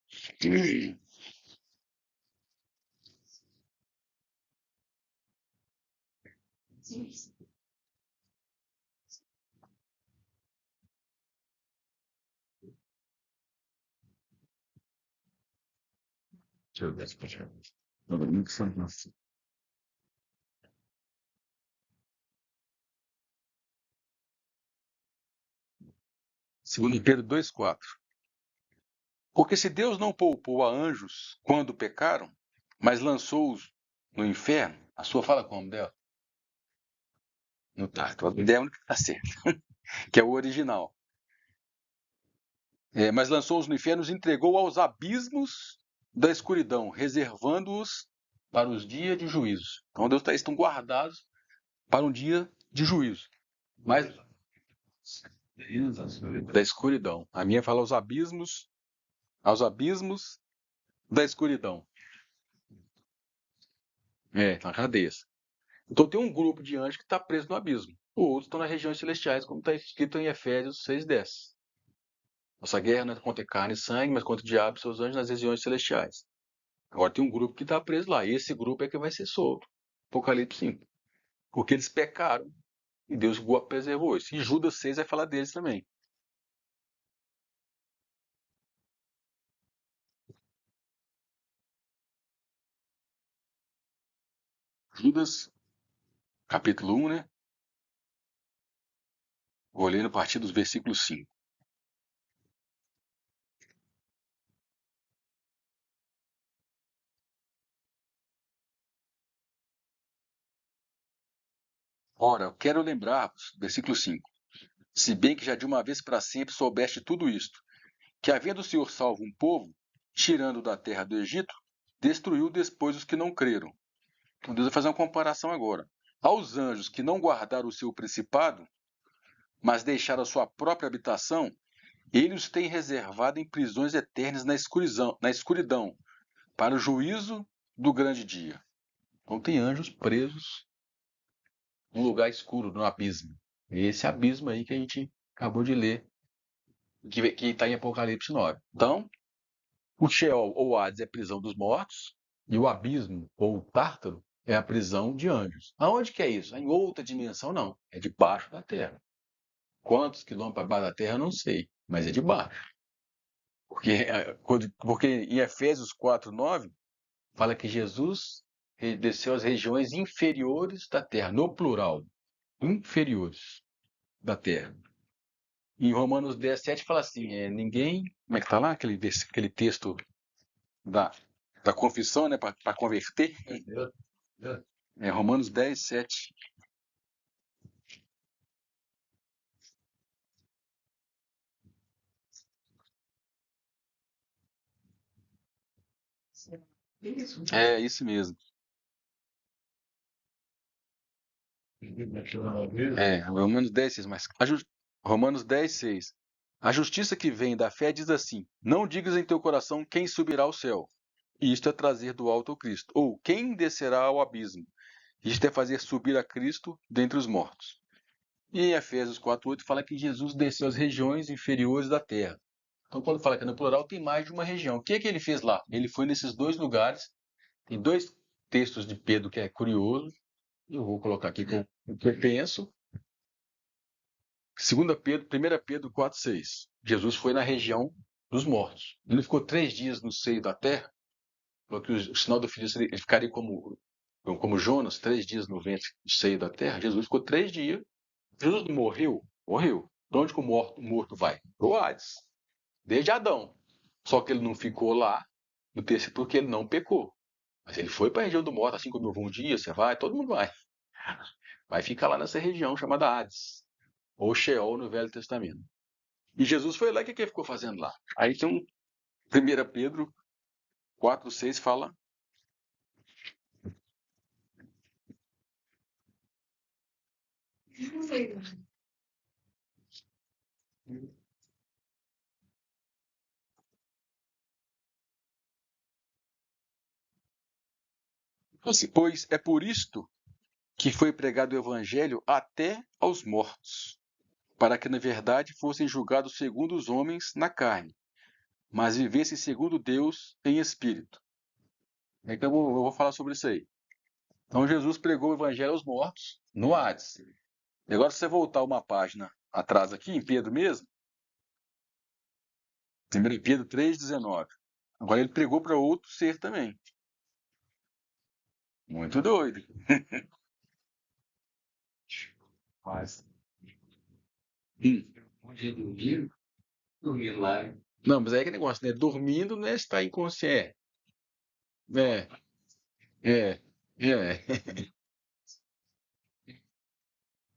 Deixa eu ver se pode. Segundo Pedro 2,4. Porque se Deus não poupou a anjos quando pecaram, mas lançou-os no inferno, a sua fala como dela? No Tártaro. A ideia única está certa, que é o original. Mas lançou-os no inferno e os entregou aos abismos da escuridão, reservando-os para os dias de juízo. Então Deus estão guardados para um dia de juízo. Mas da escuridão. A minha fala aos abismos da escuridão. Na cadeia. Então tem um grupo de anjos que está preso no abismo. Outros estão nas regiões celestiais, como está escrito em Efésios 6:10. Nossa guerra não é contra carne e sangue, mas contra o diabo e seus anjos nas regiões celestiais. Agora tem um grupo que está preso lá. E esse grupo é que vai ser solto. Apocalipse 5. Porque eles pecaram e Deus preservou isso. E Judas 6 vai falar deles também. Judas, capítulo 1, né? Vou ler a partir dos versículos 5. Ora, eu quero lembrar-vos, versículo 5. Se bem que já de uma vez para sempre soubeste tudo isto, que havendo o Senhor salvo um povo, tirando da terra do Egito, destruiu depois os que não creram. Então Deus vai fazer uma comparação agora. Aos anjos que não guardaram o seu principado, mas deixaram a sua própria habitação, ele os tem reservado em prisões eternas na escuridão, para o juízo do grande dia. Então tem anjos presos num lugar escuro, no abismo. Esse abismo aí que a gente acabou de ler, que está em Apocalipse 9. Então, o Sheol ou Hades é a prisão dos mortos, e o abismo ou o Tártaro é a prisão de anjos. Aonde que é isso? Em outra dimensão, não. É debaixo da terra. Quantos quilômetros para baixo da terra, eu não sei, mas é debaixo. Porque em Efésios 4:9 fala que Jesus desceu às regiões inferiores da terra, no plural, inferiores da terra. Em Romanos 10:7 fala assim, ninguém, como é que está lá aquele texto da confissão, né, para converter? Romanos 10:7. É isso mesmo. Romanos 10:6, mas Romanos 10:6. A justiça que vem da fé diz assim: não digas em teu coração quem subirá ao céu. Isto é trazer do alto o Cristo. Ou quem descerá ao abismo. Isto é fazer subir a Cristo dentre os mortos. E em Efésios 4:8 fala que Jesus desceu às regiões inferiores da terra. Então, quando fala que é no plural, tem mais de uma região. O que é que ele fez lá? Ele foi nesses dois lugares. Tem dois textos de Pedro que é curioso. Eu vou colocar aqui o que eu penso. 1 Pedro 4:6. Jesus foi na região dos mortos. Ele ficou 3 dias no seio da terra. falou que o sinal do filho ele ficaria como Jonas, 3 dias no ventre do seio da terra. Jesus ficou 3 dias. Jesus não morreu? Morreu. Para onde que o morto vai? Para o Hades. Desde Adão. Só que ele não ficou lá no terceiro porque ele não pecou. Mas ele foi para a região do morto, assim como eu vou um dia, você vai, todo mundo vai. Vai ficar lá nessa região chamada Hades, ou Sheol no Velho Testamento. E Jesus foi lá, o que ele ficou fazendo lá? Aí tem 1 Pedro 4:6 fala. Assim, pois é por isto que foi pregado o evangelho até aos mortos, para que na verdade fossem julgados segundo os homens na carne, mas vivessem segundo Deus em espírito. Então eu vou falar sobre isso aí. Então Jesus pregou o evangelho aos mortos no Hades. E agora se você voltar uma página atrás aqui, em Pedro mesmo, 1 Pedro 3,19. Agora ele pregou para outro ser também. Muito doido. Mas. Onde dormindo lá. Não, mas aí é que negócio, né? Dormindo não é estar inconsciente. É, é, é,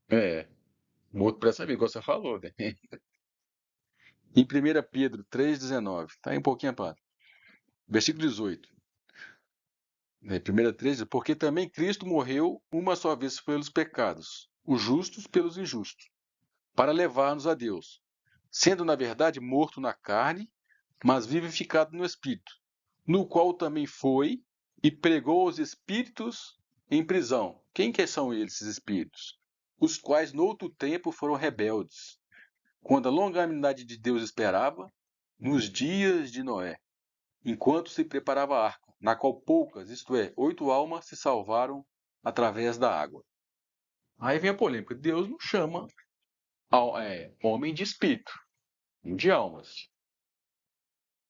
é. Morto para saber, igual você falou, né? Em 1 Pedro 3,19, tá aí um pouquinho a parte. Versículo 18. 1 3, porque também Cristo morreu uma só vez pelos pecados, os justos pelos injustos, para levar-nos a Deus, sendo na verdade morto na carne, mas vivificado no Espírito, no qual também foi e pregou os espíritos em prisão. Quem que são eles, esses espíritos? Os quais no outro tempo foram rebeldes, quando a longanimidade de Deus esperava, nos dias de Noé, enquanto se preparava a arca, na qual poucas, isto é, 8 almas se salvaram através da água. Aí vem a polêmica. Deus não chama homem de espírito, de almas.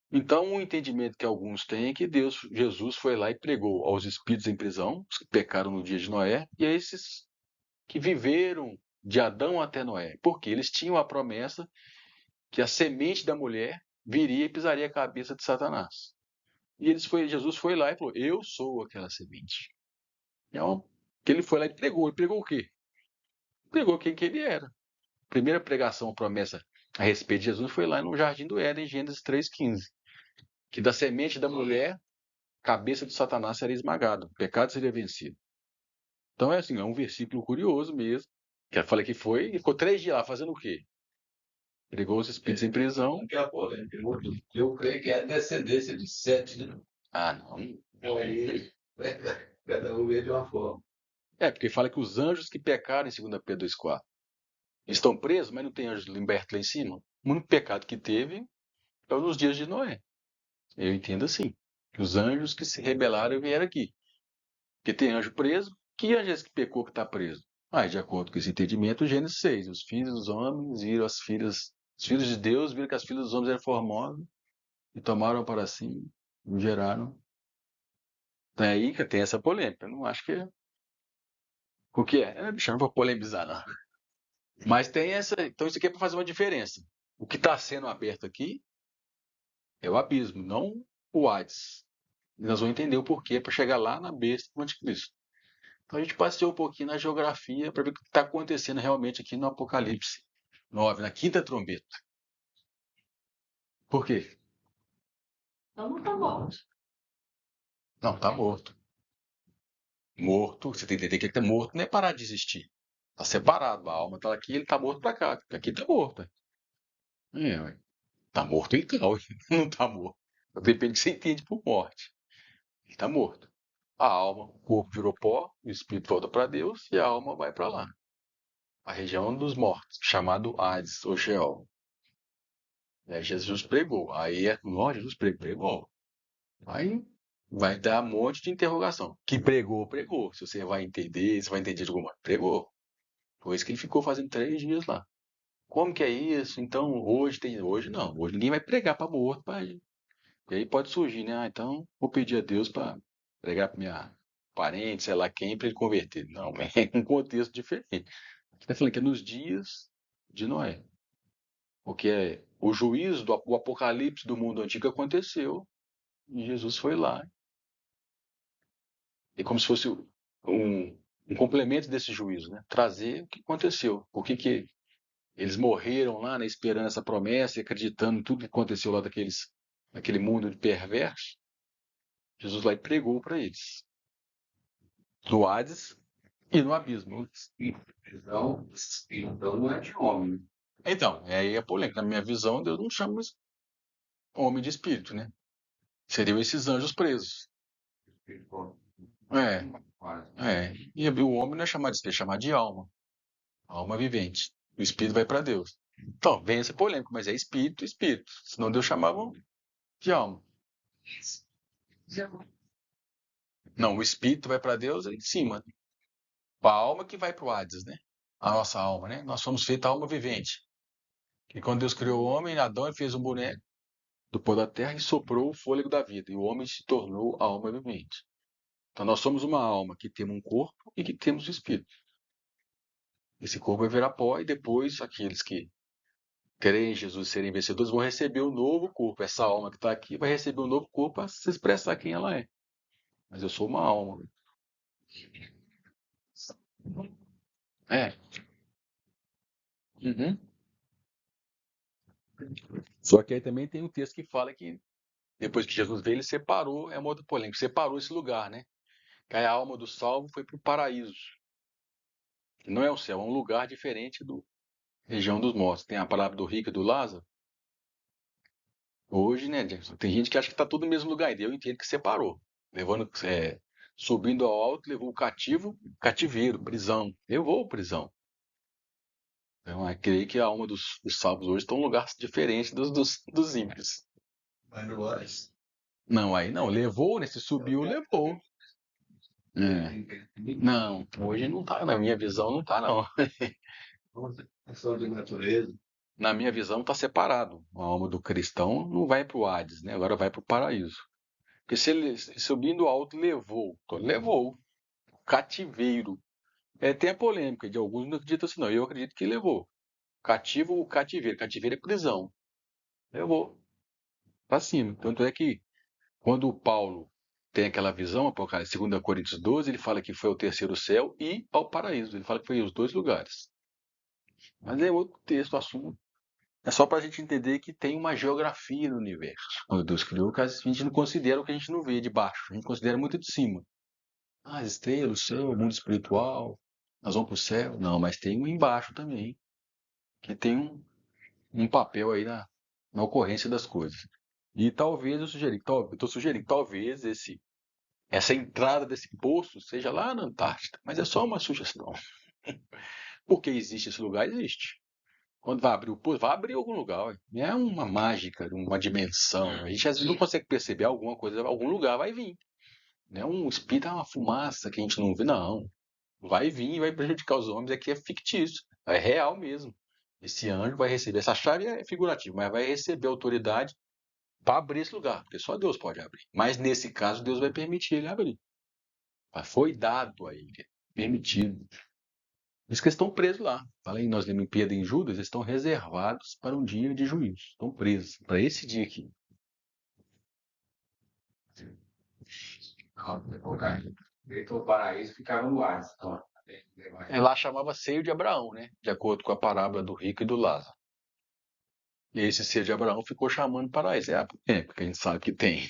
Então, o entendimento que alguns têm é que Jesus foi lá e pregou aos espíritos em prisão, os que pecaram no dia de Noé, e a esses que viveram de Adão até Noé, porque eles tinham a promessa que a semente da mulher viria e pisaria a cabeça de Satanás. E Jesus foi lá e falou: eu sou aquela semente. Então, que ele foi lá e pregou. E pregou o quê? Pregou quem que ele era. A primeira pregação, promessa a respeito de Jesus foi lá no Jardim do Éden, em Gênesis 3,15. Que da semente da mulher, a cabeça de Satanás seria esmagada, o pecado seria vencido. Então é assim, é um versículo curioso mesmo. Que eu falei que foi, e ficou 3 dias lá fazendo o quê? Pregou os espíritos em prisão. Que é a polêmica. Eu creio que é descendência de Sete, né? Ah, não. Então aí, cada um vê de uma forma. É, porque fala que os anjos que pecaram em 2 Pedro 2,4. Eles estão presos, mas não tem anjo liberto lá em cima. O único pecado que teve é nos dias de Noé. Eu entendo assim. Que os anjos que se rebelaram e vieram aqui. Porque tem anjo preso. Que anjo é esse que pecou que está preso? De acordo com esse entendimento, Gênesis 6. Os filhos dos homens viram as filhas. Os filhos de Deus viram que as filhas dos homens eram formosas e tomaram para si e geraram. Então é aí que tem essa polêmica. Eu não acho que é. O que é? Deixa eu não vou polemizar, não. Mas tem essa. Então isso aqui é para fazer uma diferença. O que está sendo aberto aqui é o abismo, não o Hades. E nós vamos entender o porquê para chegar lá na besta do anticristo. Então a gente passeou um pouquinho na geografia para ver o que está acontecendo realmente aqui no Apocalipse 9, na quinta trombeta. Por quê? Então não tá morto. Não, está morto. Morto, você tem que entender que ele está morto, não é parar de existir. Está separado, a alma está aqui, ele está morto para cá. Aqui está morto. Está morto então, não está morto. Depende do que você entende por morte. Ele está morto. A alma, o corpo virou pó, o espírito volta para Deus e a alma vai para lá. A região dos mortos, chamado Hades ou Sheol. Jesus pregou. Aí Jesus pregou. Aí vai dar um monte de interrogação. Que pregou, pregou. Se você vai entender, se vai entender de alguma maneira. Pregou. Foi isso que ele ficou fazendo 3 dias lá. Como que é isso? Então, hoje tem. Hoje não. Hoje ninguém vai pregar para morto. E aí pode surgir, né? Ah, então vou pedir a Deus para pregar para minha parente, sei lá quem, para ele converter. Não, é um contexto diferente. Está falando que é nos dias de Noé. Porque o juízo, o apocalipse do mundo antigo aconteceu e Jesus foi lá. É como se fosse um complemento desse juízo, né? Trazer o que aconteceu. Por que eles morreram lá na esperança, promessa, e acreditando em tudo que aconteceu lá daquele mundo de perverso. Jesus lá e pregou para eles. No Hades e no abismo. Então não é de homem. Então, aí é polêmica. Na minha visão, Deus não chama homem de espírito, né? Seriam esses anjos presos. É, E o homem não é chamado de espírito, é chamado de alma. Alma vivente. O espírito vai para Deus. Então, vem essa polêmica, mas é espírito, espírito. Senão Deus chamava de alma. Não, o espírito vai para Deus é em cima. A alma que vai para o Hades, né? A nossa alma, né? Nós somos feitos alma vivente. E quando Deus criou o homem, Adão ele fez um boneco do pó da terra e soprou o fôlego da vida. E o homem se tornou a alma vivente. Então nós somos uma alma que temos um corpo e que temos um espírito. Esse corpo vai virar pó e depois aqueles que creem em Jesus e serem vencedores vão receber um novo corpo. Essa alma que está aqui vai receber um novo corpo para se expressar quem ela é. Mas eu sou uma alma. É. Uhum. Só que aí também tem um texto que fala que depois que Jesus veio, ele separou, é uma outra polêmica, separou esse lugar, né? Que aí a alma do salvo foi para o paraíso. Que não é o céu, é um lugar diferente do região dos mortos. Tem a palavra do rico e do Lázaro. Hoje, né, Jackson, tem gente que acha que está tudo no mesmo lugar, e eu entendo que separou. Levando, subindo ao alto, levou o cativo, cativeiro, prisão. Levou prisão. Então, eu creio que a alma dos salvos hoje está em um lugar diferente dos ímpios. Mas não é. Não, aí não, levou, né? Se subiu, levou. É. Não, hoje não tá, na minha visão não tá, não. Questão de natureza. Na minha visão tá separado. A alma do cristão não vai para o Hades, né? Agora vai para o paraíso. Porque se ele subindo alto levou, então levou. Cativeiro. Tem a polêmica de alguns não acreditam assim, não. Eu acredito que levou. Cativo, cativeiro. Cativeiro é prisão. Levou. Pra cima. Tanto é que quando o Paulo tem aquela visão, Apocalipse, 2 Coríntios 12, ele fala que foi ao terceiro céu e ao paraíso. Ele fala que foi os dois lugares. Mas é outro texto, assunto. É só para a gente entender que tem uma geografia no universo. Quando Deus criou, que a gente não considera o que a gente não vê de baixo. A gente considera muito de cima. Ah, as estrelas, o céu, o mundo espiritual. Nós vamos para o céu. Não, mas tem um embaixo também. Que tem um papel aí na ocorrência das coisas. E talvez eu estou sugerindo que talvez essa entrada desse poço seja lá na Antártida. Mas é só uma sugestão. Porque existe esse lugar, existe. Quando vai abrir o poço, vai abrir em algum lugar. Ué. Não é uma mágica, uma dimensão. A gente às vezes não consegue perceber alguma coisa, algum lugar vai vir. Não é um espírito, uma fumaça que a gente não vê, não. Vai vir e vai prejudicar os homens, aqui é fictício. É real mesmo. Esse anjo vai receber, essa chave é figurativa, mas vai receber autoridade para abrir esse lugar, porque só Deus pode abrir. Mas nesse caso, Deus vai permitir ele abrir. Mas foi dado a ele, permitido. Por isso que eles estão presos lá. Fala aí, nós lemos em Pedro e em Judas, eles estão reservados para um dia de juízo. Estão presos para esse dia aqui. O paraíso ficava no ar. Então, Lá chamava seio de Abraão, né? De acordo com a parábola do rico e do Lázaro. E esse seio de Abraão ficou chamando paraíso. Porque a gente sabe que tem.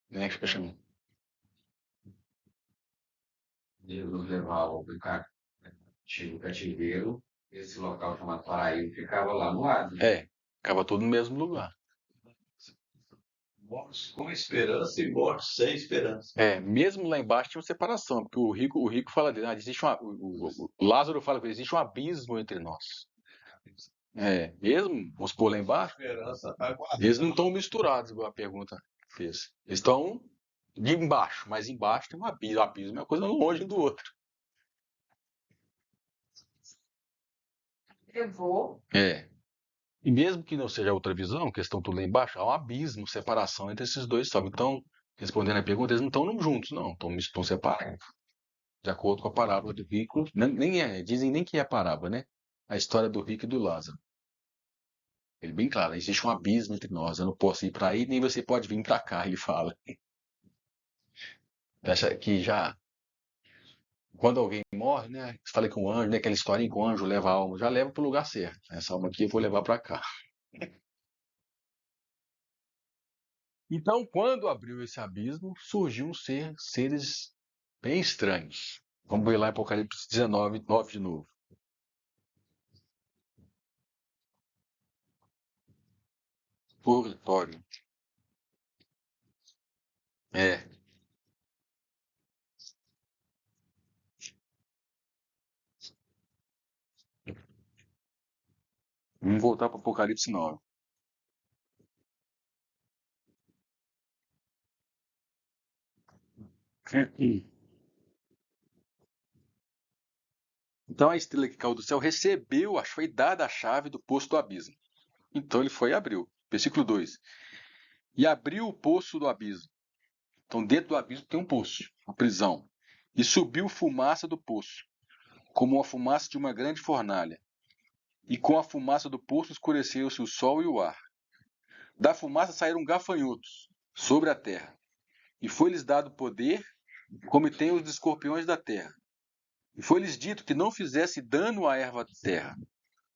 Né? Fica chamando. Jesus levava o cativeiro, esse local chamado paraíso ficava lá no ar. Ficava tudo no mesmo lugar. Mortos com esperança e mortos sem esperança. Mesmo lá embaixo tinha uma separação, porque o rico fala dele, existe o Lázaro fala que existe um abismo entre nós. Mesmo, vamos pôr lá embaixo, eles não estão misturados, igual a pergunta fez. Eles estão de embaixo, mas embaixo tem um abismo. O abismo é uma coisa longe um do outro. Levou. E mesmo que não seja outra visão, que estão tudo lá embaixo, há um abismo, separação entre esses dois salmos. Então, respondendo a pergunta, eles não estão juntos, não, estão separados. De acordo com a parábola do rico, dizem nem que é a parábola, né? A história do rico e do Lázaro. Ele bem claro, existe um abismo entre nós, eu não posso ir para aí, nem você pode vir para cá, ele fala. Acha que já, quando alguém morre, né? Falei com o anjo, né? Aquela historinha que o anjo leva a alma, já leva para o lugar certo. Essa alma aqui eu vou levar para cá. Então, quando abriu esse abismo, surgiu seres bem estranhos. Vamos ver lá em Apocalipse 19, 9 de novo. Purgatório. É. Vamos voltar para Apocalipse 9. Então a estrela que caiu do céu recebeu, foi dada a chave do poço do abismo. Então ele foi e abriu. Versículo 2. E abriu o poço do abismo. Então dentro do abismo tem um poço, uma prisão. E subiu fumaça do poço, como a fumaça de uma grande fornalha. E com a fumaça do poço escureceu-se o sol e o ar. Da fumaça saíram gafanhotos sobre a terra. E foi-lhes dado poder, como tem os escorpiões da terra. E foi-lhes dito que não fizesse dano à erva da terra.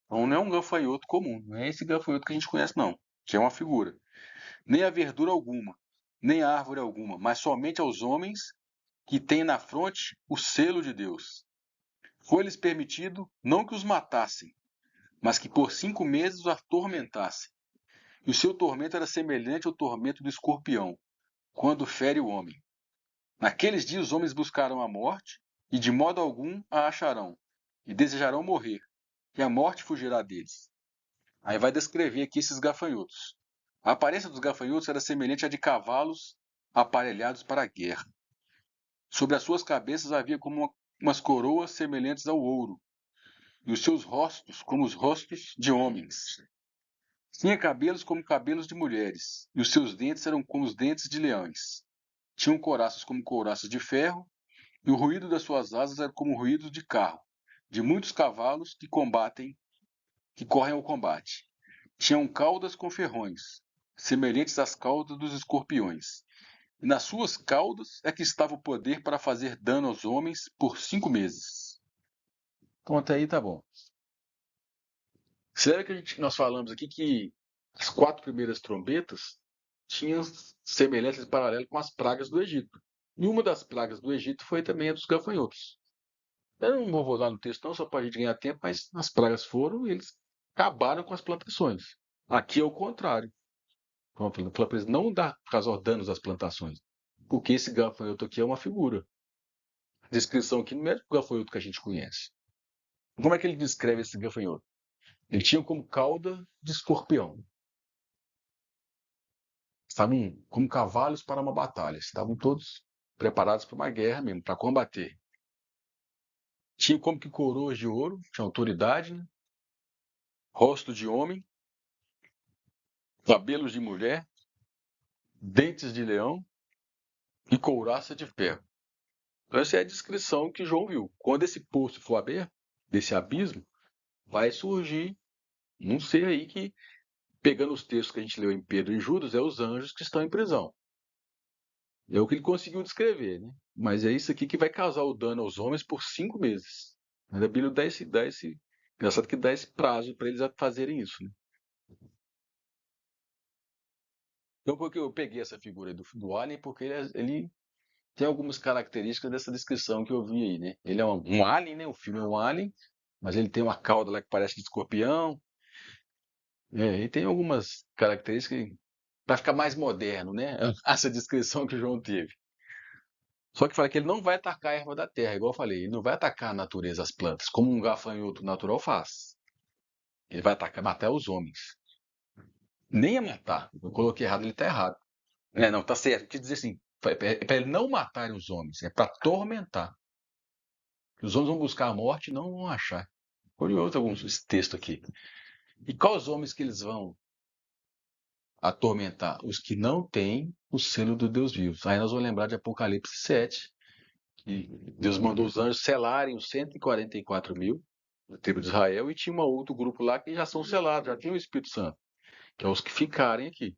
Então não é um gafanhoto comum, não é esse gafanhoto que a gente conhece, não, que é uma figura. Nem a verdura alguma, nem a árvore alguma, mas somente aos homens que têm na fronte o selo de Deus. Foi-lhes permitido não que os matassem, mas que por 5 meses os atormentassem. E o seu tormento era semelhante ao tormento do escorpião, quando fere o homem. Naqueles dias os homens buscarão a morte, e de modo algum a acharão, e desejarão morrer, e a morte fugirá deles. Aí vai descrever aqui esses gafanhotos. A aparência dos gafanhotos era semelhante à de cavalos aparelhados para a guerra. Sobre as suas cabeças havia como umas coroas semelhantes ao ouro, e os seus rostos como os rostos de homens. Tinha cabelos como cabelos de mulheres, e os seus dentes eram como os dentes de leões. Tinham couraças como couraças de ferro, e o ruído das suas asas era como o ruído de carro, de muitos cavalos que correm ao combate. Tinham caudas com ferrões, semelhantes às caudas dos escorpiões. E nas suas caudas é que estava o poder para fazer dano aos homens por 5 meses. Então até aí tá bom. Você lembra que nós falamos aqui que as 4 primeiras trombetas tinham semelhanças paralelas com as pragas do Egito. E uma das pragas do Egito foi também a dos gafanhotos. Eu não vou voltar no texto não, só para a gente ganhar tempo, mas as pragas foram e eles acabaram com as plantações. Aqui é o contrário. Como eu falei, eles não causar danos às plantações. Porque esse gafanhoto aqui é uma figura. A descrição aqui não é o gafanhoto que a gente conhece. Como é que ele descreve esse gafanhoto? Ele tinha como cauda de escorpião. Estavam como cavalos para uma batalha. Estavam todos preparados para uma guerra mesmo, para combater. Tinha como que coroas de ouro, tinha autoridade, né? Rosto de homem, cabelos de mulher, dentes de leão e couraça de ferro. Então, essa é a descrição que João viu. Quando esse poço for aberto, desse abismo, vai surgir um ser aí que, pegando os textos que a gente leu em Pedro e Judas, é os anjos que estão em prisão. É o que ele conseguiu descrever, né? Mas é isso aqui que vai causar o dano aos homens por 5 meses. Mas a Bíblia engraçado que dá esse prazo para eles fazerem isso, né? Então, porque eu peguei essa figura do alien, porque ele tem algumas características dessa descrição que eu vi aí, né? Ele é um alien, né? O filme é um alien, mas ele tem uma cauda lá que parece de escorpião. Ele tem algumas características para ficar mais moderno, né? Essa descrição que o João teve. Só que fala que ele não vai atacar a erva da terra, igual eu falei, ele não vai atacar a natureza, as plantas, como um gafanhoto natural faz. Ele vai atacar, matar os homens. Nem a matar. Eu coloquei errado, ele está errado. Não, tá certo. Quer dizer assim, é para ele não matar os homens, é para atormentar. Os homens vão buscar a morte e não vão achar. Curioso esse texto aqui. E quais homens que eles vão atormentar? Os que não têm o selo do Deus vivo. Aí nós vamos lembrar de Apocalipse 7, que Deus mandou os anjos selarem os 144 mil da tribo de Israel, e tinha um outro grupo lá que já são selados, já tem o Espírito Santo, que é os que ficarem aqui.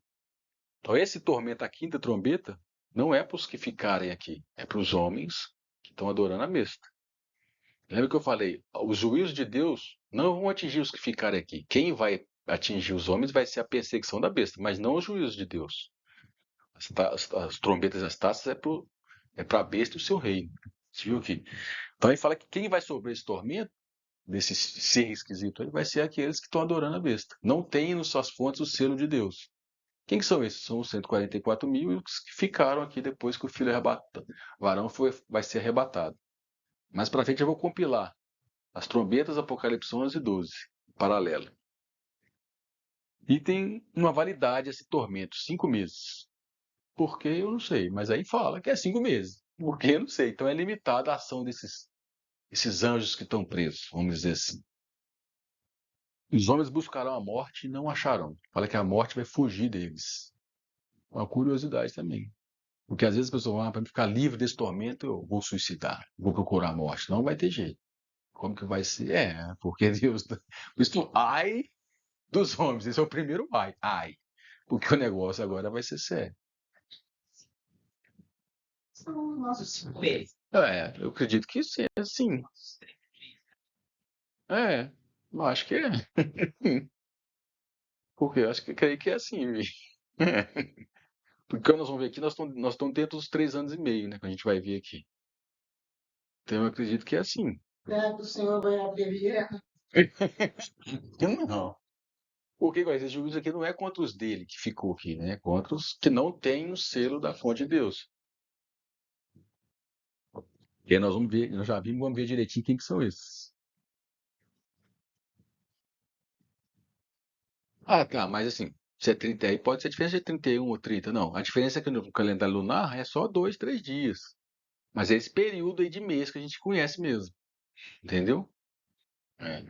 Então esse tormento, a quinta trombeta, não é para os que ficarem aqui, é para os homens que estão adorando a besta. Lembra que eu falei? Os juízos de Deus não vão atingir os que ficarem aqui. Quem vai atingir os homens vai ser a perseguição da besta, mas não os juízos de Deus. As trombetas e as taças é para a besta e o seu reino. Você viu aqui? Então ele fala que quem vai sofrer esse tormento, desse ser esquisito aí, vai ser aqueles que estão adorando a besta. Não tem nas suas fontes o selo de Deus. Quem que são esses? São os 144 mil e os que ficaram aqui depois que o filho varão vai ser arrebatado. Mais para frente eu vou compilar as trombetas, Apocalipse 11 e 12, paralelo. E tem uma validade esse tormento, 5 meses. Por que eu não sei, mas aí fala que é 5 meses. Por que eu não sei. Então é limitada a ação esses anjos que estão presos, vamos dizer assim. Os homens buscarão a morte e não acharão. Fala que a morte vai fugir deles. Uma curiosidade também. Porque às vezes a pessoa fala, para ficar livre desse tormento, eu vou suicidar, vou procurar a morte. Não vai ter jeito. Como que vai ser? Porque Deus. Isso, ai dos homens, esse é o primeiro ai. Ai. Porque o negócio agora vai ser sério. São os nossos 5 meses. Eu acredito que sim, sim. Eu acho que é. Porque eu acho que creio que é assim. Porque quando nós vamos ver aqui, nós estamos dentro dos 3 anos e meio, né? Que a gente vai ver aqui. Então eu acredito que é assim. Será que o Senhor vai abrir guerra? Não. Porque esse juízo aqui não é contra os dele que ficou aqui, né? É contra os que não têm o selo da fonte de Deus. E aí nós vamos ver, nós já vimos, vamos ver direitinho quem que são esses. Ah, tá, mas assim, se é 30 aí, pode ser a diferença de 31 ou 30, não. A diferença é que no calendário lunar é só 2, 3 dias. Mas é esse período aí de mês que a gente conhece mesmo. Entendeu? É.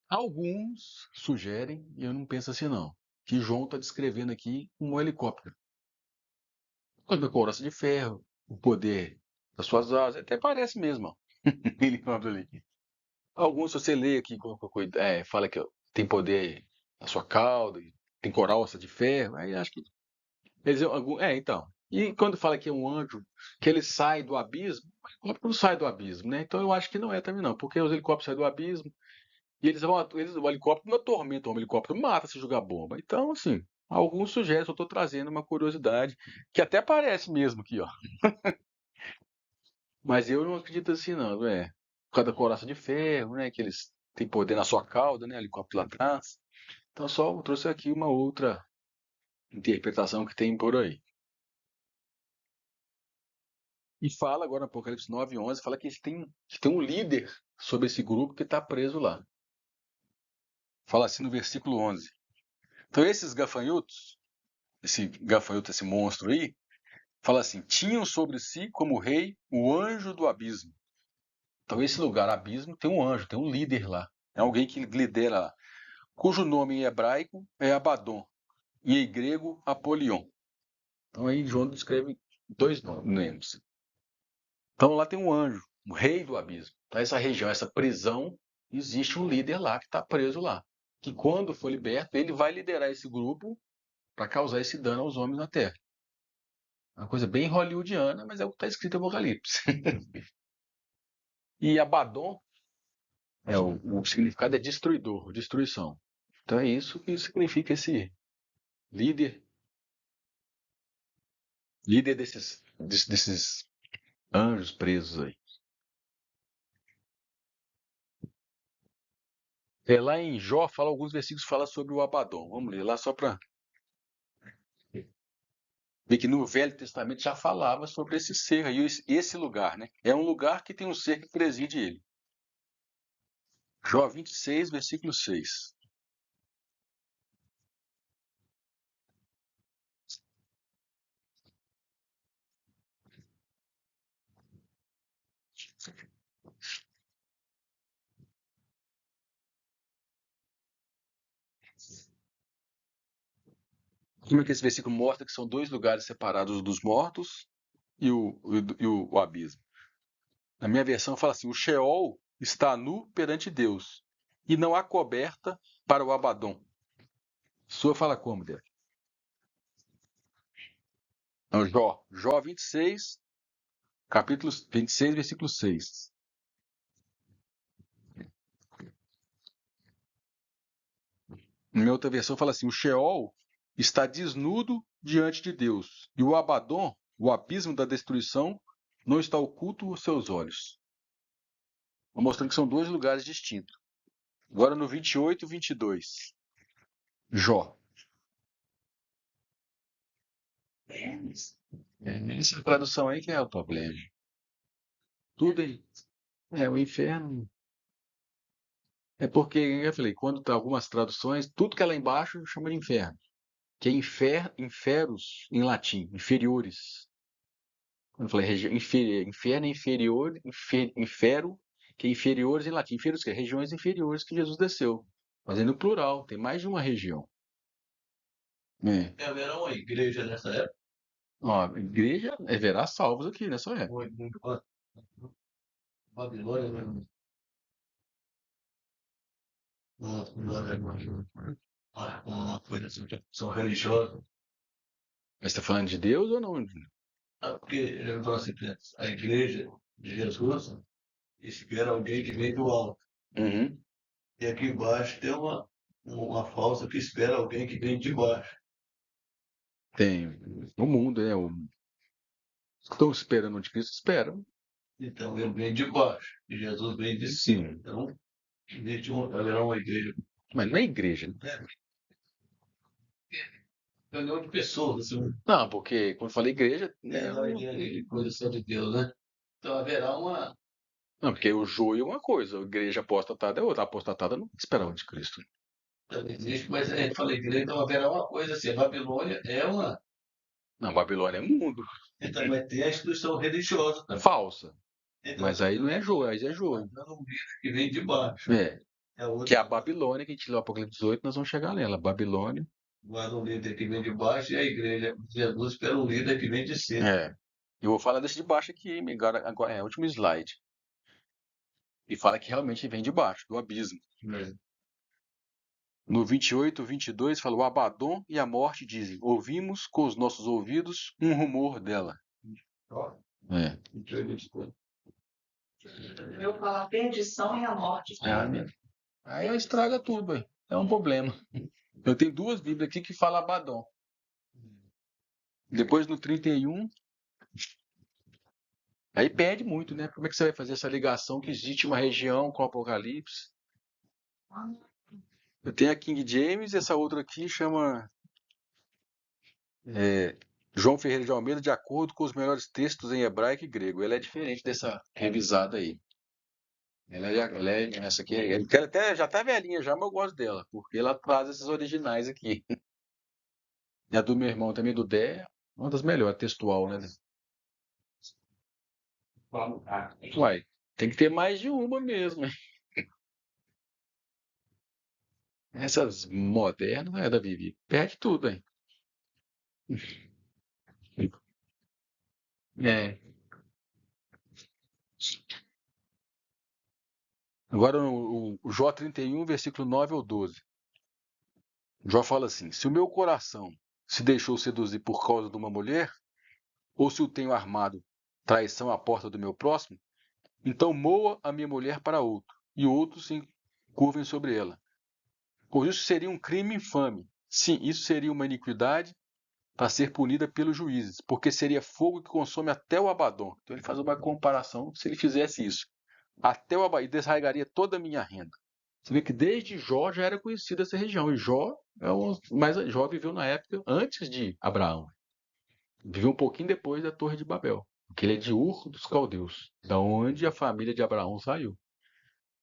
Alguns sugerem, e eu não penso assim não, que João está descrevendo aqui um helicóptero. Com a couraça de ferro, o poder das suas asas, até parece mesmo, ó. Helicóptero ali. Alguns, se você lê aqui, fala que tem poder na sua cauda, e tem coraça de ferro, aí acho que então. E quando fala que é um anjo, que ele sai do abismo, o helicóptero não sai do abismo, né? Então eu acho que não é também não, porque os helicópteros saem do abismo e o helicóptero não atormenta, o helicóptero mata se jogar bomba. Então, assim, alguns sugerem, eu estou trazendo uma curiosidade, que até parece mesmo aqui, ó. Mas eu não acredito assim não, não é? Por causa da coraça de ferro, né? Que eles têm poder na sua cauda, né? Helicóptero lá atrás. Então só trouxe aqui uma outra interpretação que tem por aí. E fala agora no Apocalipse 9 e 11, fala que tem um líder sobre esse grupo que está preso lá. Fala assim no versículo 11. Então esses gafanhotos, esse monstro aí, fala assim, tinham sobre si como rei o anjo do abismo. Então esse lugar, abismo, tem um anjo, tem um líder lá. É alguém que lidera lá, cujo nome em hebraico é Abaddon e em grego Apolion. Então aí João descreve 2 nomes. Então lá tem um anjo, o rei do abismo. Então essa região, essa prisão, existe um líder lá que está preso lá. Que quando for liberto, ele vai liderar esse grupo para causar esse dano aos homens na Terra. Uma coisa bem hollywoodiana, mas é o que está escrito em Apocalipse. E Abaddon, o significado é destruidor, destruição. Então é isso que significa esse líder, líder desses anjos presos aí. Lá em Jó, fala alguns versículos fala sobre o Abaddon. Vamos ler lá só para ver que no Velho Testamento já falava sobre esse ser aí, esse lugar, né? É um lugar que tem um ser que preside ele. Jó 26, versículo 6. Como é que esse versículo mostra que são dois lugares separados dos mortos e o abismo? Na minha versão fala assim: o Sheol está nu perante Deus e não há coberta para o Abadom. Sua fala como, Deus? Então, Jó 26, capítulo 26, versículo 6. Na minha outra versão fala assim: o Sheol está desnudo diante de Deus e o Abadom, o abismo da destruição, não está oculto aos seus olhos. Vou mostrando que são dois lugares distintos. Agora no 28 e 22. Jó. Essa tradução aí que é o problema. Tudo aí. O inferno. É porque, eu falei, quando tá algumas traduções, tudo que é lá embaixo chama de inferno. Que é inferos em latim, inferiores. Quando eu falei inferno é inferior, infero, que é inferiores em latim. Inferiores, que é regiões inferiores que Jesus desceu. Mas é no plural, tem mais de uma região. Haverá uma igreja nessa época? Ó, a igreja haverá salvos aqui nessa época. Babilônia, né? Uma coisa assim, são religiosas. Mas está falando de Deus ou não? Porque eu falo assim, a igreja de Jesus espera alguém que vem do alto. Uhum. E aqui embaixo tem uma falsa que espera alguém que vem de baixo. Tem o mundo, né? Os que estão esperando o anticristo esperam. Então ele vem de baixo e Jesus vem de cima. Sim. Então, haverá uma igreja. Mas não é igreja, né? Reunião de pessoas, assim, Não, porque quando eu falei igreja, coisa só de Deus, né? Então haverá uma. não, porque o joio é uma coisa, a igreja apostatada é outra. A apostatada não espera o anticristo. Também existe, mas a gente fala igreja, então haverá uma coisa assim. A Babilônia é uma. Não, Babilônia é mundo. Então vai ter a instituição religiosa também. Falsa. Então, Mas aí não é joio, aí é joio. um livro que vem de baixo. É. É outra. Que é a Babilônia, que a gente lê o Apocalipse 18, nós vamos chegar nela. Babilônia. Guarda um líder que vem de baixo e a igreja de Jesus espera um líder que vem de cima. É. Eu vou falar desse de baixo aqui, agora é o último slide. E fala que realmente vem de baixo, do abismo. No 28, 22, fala: o Abadom e a morte dizem: ouvimos com os nossos ouvidos um rumor dela. É. Eu falo a perdição e a morte. Aí ela estraga tudo, aí. É um problema. Eu tenho duas Bíblias aqui que falam Abadom. Depois no 31, aí perde muito, né? Como é que você vai fazer essa ligação que existe uma região com o Apocalipse? Eu tenho a King James e essa outra aqui chama João Ferreira de Almeida, de acordo com os melhores textos em hebraico e grego. Ela é diferente dessa revisada aí. Essa aqui, já tá velhinha já, mas eu gosto dela, porque ela traz esses originais aqui. E a do meu irmão também, do Dé, uma das melhores, textual, né? Uai, tem que ter mais de uma mesmo, hein? Essas modernas, né, da Vivi, perde tudo, hein? É. Agora o Jó 31, versículo 9 ao 12. Jó fala assim: se o meu coração se deixou seduzir por causa de uma mulher, ou se o tenho armado traição à porta do meu próximo, então moa a minha mulher para outro, e outros se curvem sobre ela. Pois isso seria um crime infame. Sim, isso seria uma iniquidade para ser punida pelos juízes, porque seria fogo que consome até o Abadom. Então ele faz uma comparação, se ele fizesse isso, até o Abadom, e desraigaria toda a minha renda. Você vê que desde Jó já era conhecida essa região, e mas Jó viveu na época antes de Abraão. Viveu um pouquinho depois da Torre de Babel, porque ele é de Ur dos Caldeus, da onde a família de Abraão saiu.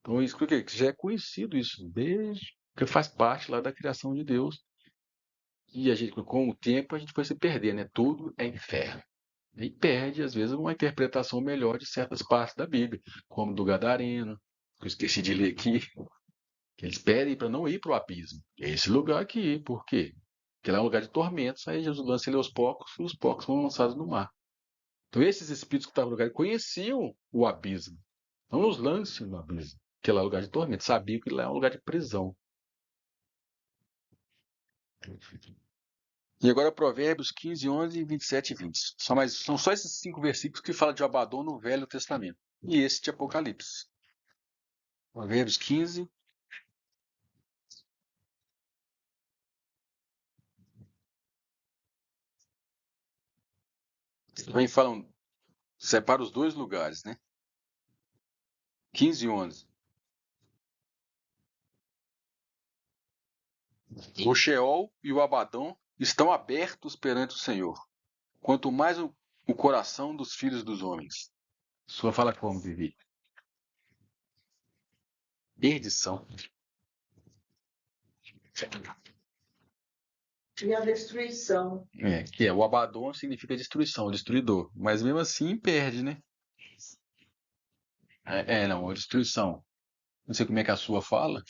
Então isso que já é conhecido isso desde que faz parte lá da criação de Deus. E a gente, com o tempo, a gente foi se perder, né? Tudo é inferno. E perde, às vezes, uma interpretação melhor de certas partes da Bíblia, como do Gadareno, que eu esqueci de ler aqui. Que eles pedem para não ir para o abismo. É esse lugar aqui. Por quê? Porque lá é um lugar de tormentos. Aí Jesus lança ele aos porcos e os porcos foram lançados no mar. Então esses espíritos que estavam no lugar conheciam o abismo. Não os lance no abismo. Que lá é um lugar de tormento. Sabiam que lá é um lugar de prisão. E agora Provérbios 15, 11, 27 e 20. São só esses 5 versículos que falam de Abaddon no Velho Testamento. E esse de Apocalipse. Provérbios 15. Também falam, separa os dois lugares, né? 15 e 11. O Sheol e o Abaddon estão abertos perante o Senhor, quanto mais o coração dos filhos dos homens. Sua fala como, Vivi? Perdição. E a destruição. Que é o Abaddon significa destruição, destruidor. Mas mesmo assim perde, né? Não, a destruição. Não sei como é que a sua fala.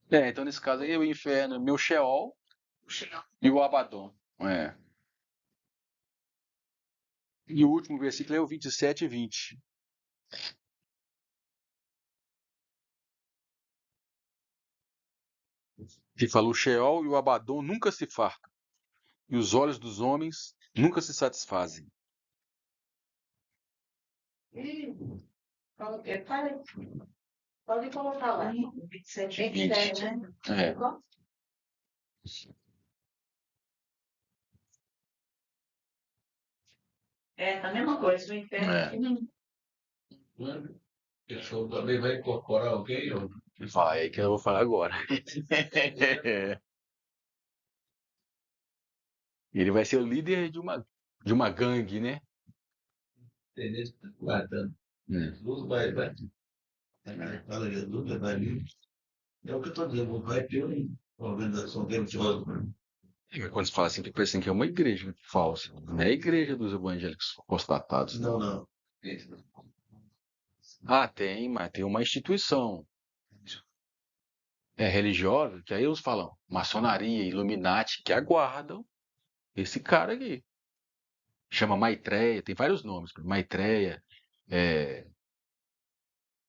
Então nesse caso aí é o inferno, meu Sheol e o Abaddon. E o último versículo é o 27 e 20. Que fala, o Sheol e o Abaddon nunca se fartam, e os olhos dos homens nunca se satisfazem. Pode colocar lá. 27, 27, né? Tá a mesma coisa, o inferno. O pessoal também vai incorporar alguém? Ou... Vai, que eu vou falar agora. Ele vai ser o líder de uma gangue, né? Entendeu? Guardando. Jesus vai. Fala Jesus, vai vir. É o que eu estou dizendo, vai ter uma organização religiosa. Quando se fala assim, fica parecendo que é uma igreja falsa. Não é a igreja dos evangélicos constatados. Não. Tem, mas tem uma instituição religiosa, que aí eles falam maçonaria, Illuminati, que aguardam esse cara aqui. Chama Maitreya, tem vários nomes. Maitreya,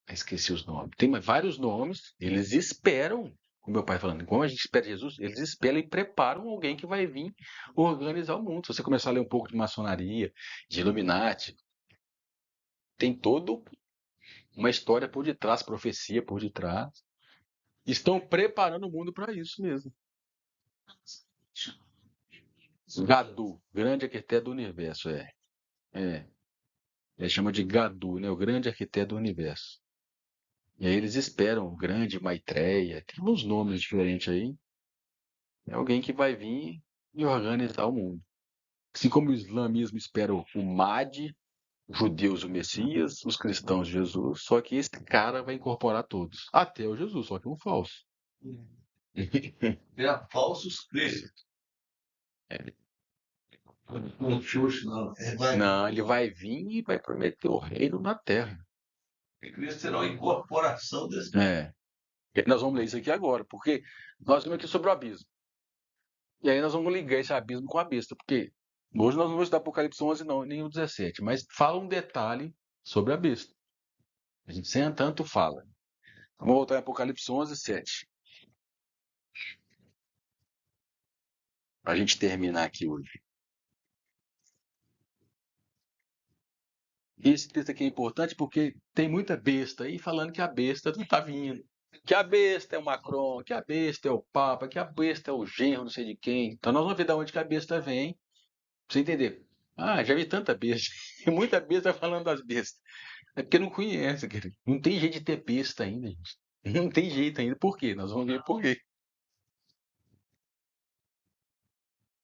esqueci os nomes. Tem vários nomes, eles esperam, como meu pai falando, como a gente espera Jesus, eles esperam e preparam alguém que vai vir organizar o mundo. Se você começar a ler um pouco de maçonaria, de Illuminati, tem toda uma história por detrás, profecia por detrás. Estão preparando o mundo para isso mesmo. Gadu, grande arquiteto do universo, Ele chama de Gadu, né? O grande arquiteto do universo. E aí eles esperam o grande Maitreya, tem uns nomes diferentes aí. É alguém que vai vir e organizar o mundo. Assim como o islamismo espera o Mahdi, os judeus o Messias, os cristãos Jesus, só que esse cara vai incorporar todos. Até o Jesus, só que um falso. Falsos cristos. Não Xuxa, não. Não, ele vai vir e vai prometer o reino na terra. Cristo será uma incorporação desse. Nós vamos ler isso aqui agora, porque nós vamos aqui sobre o abismo. E aí nós vamos ligar esse abismo com a besta, porque hoje nós não vamos estudar Apocalipse 11 não, nem o 17, mas fala um detalhe sobre a besta. A gente sem tanto fala. Vamos voltar em Apocalipse 11, 7. Para a gente terminar aqui hoje. Esse texto aqui é importante porque tem muita besta aí falando que a besta não está vindo. Que a besta é o Macron, que a besta é o Papa, que a besta é o genro, não sei de quem. Então nós vamos ver de onde que a besta vem, pra você entender. Já vi tanta besta. Muita besta falando das bestas. É porque não conhece, querido. Não tem jeito de ter besta ainda, gente. Não tem jeito ainda. Por quê? Nós vamos ver por quê.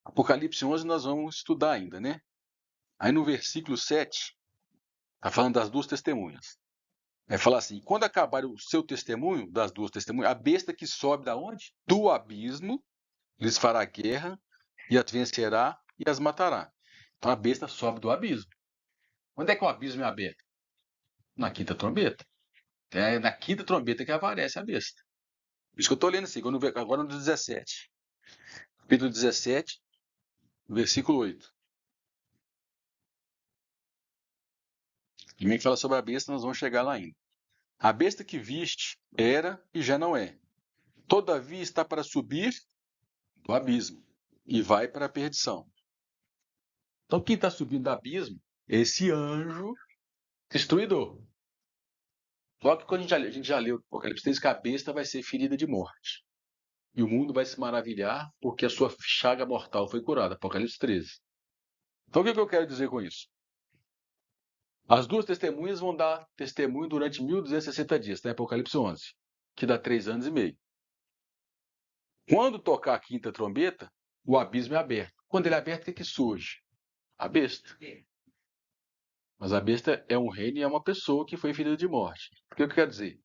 Apocalipse 11 nós vamos estudar ainda, né? Aí no versículo 7, tá falando das duas testemunhas. Vai falar assim, quando acabar o seu testemunho, das duas testemunhas, a besta que sobe da onde? Do abismo, lhes fará guerra, e as vencerá e as matará. Então a besta sobe do abismo. Onde é que o abismo é aberto? Na quinta trombeta. É na quinta trombeta que aparece a besta. Por isso que eu estou lendo assim, agora no 17. Capítulo 17, versículo 8. Também fala sobre a besta, nós vamos chegar lá ainda. A besta que viste era e já não é. Todavia está para subir do abismo e vai para a perdição. Então quem está subindo do abismo é esse anjo destruidor. Só que quando a gente já leu o Apocalipse 3, que a besta vai ser ferida de morte. E o mundo vai se maravilhar porque a sua chaga mortal foi curada. Apocalipse 13. Então o que eu quero dizer com isso? As duas testemunhas vão dar testemunho durante 1260 dias, tá? Apocalipse 11, que dá 3 anos e meio. Quando tocar a quinta trombeta, o abismo é aberto. Quando ele é aberto, o que surge? A besta. Mas a besta é um reino e é uma pessoa que foi ferida de morte. O que eu quero dizer?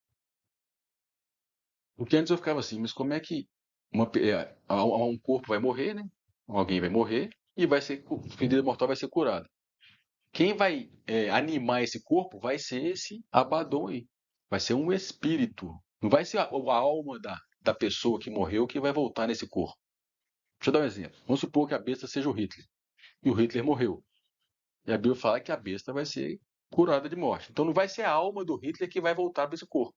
Porque antes eu ficava assim, mas como é que um corpo vai morrer, né? Alguém vai morrer e ferida mortal vai ser curada. Quem vai animar esse corpo vai ser esse Abaddon aí. Vai ser um espírito. Não vai ser a alma da pessoa que morreu que vai voltar nesse corpo. Deixa eu dar um exemplo. Vamos supor que a besta seja o Hitler. E o Hitler morreu. E a Bíblia fala que a besta vai ser curada de morte. Então não vai ser a alma do Hitler que vai voltar para esse corpo.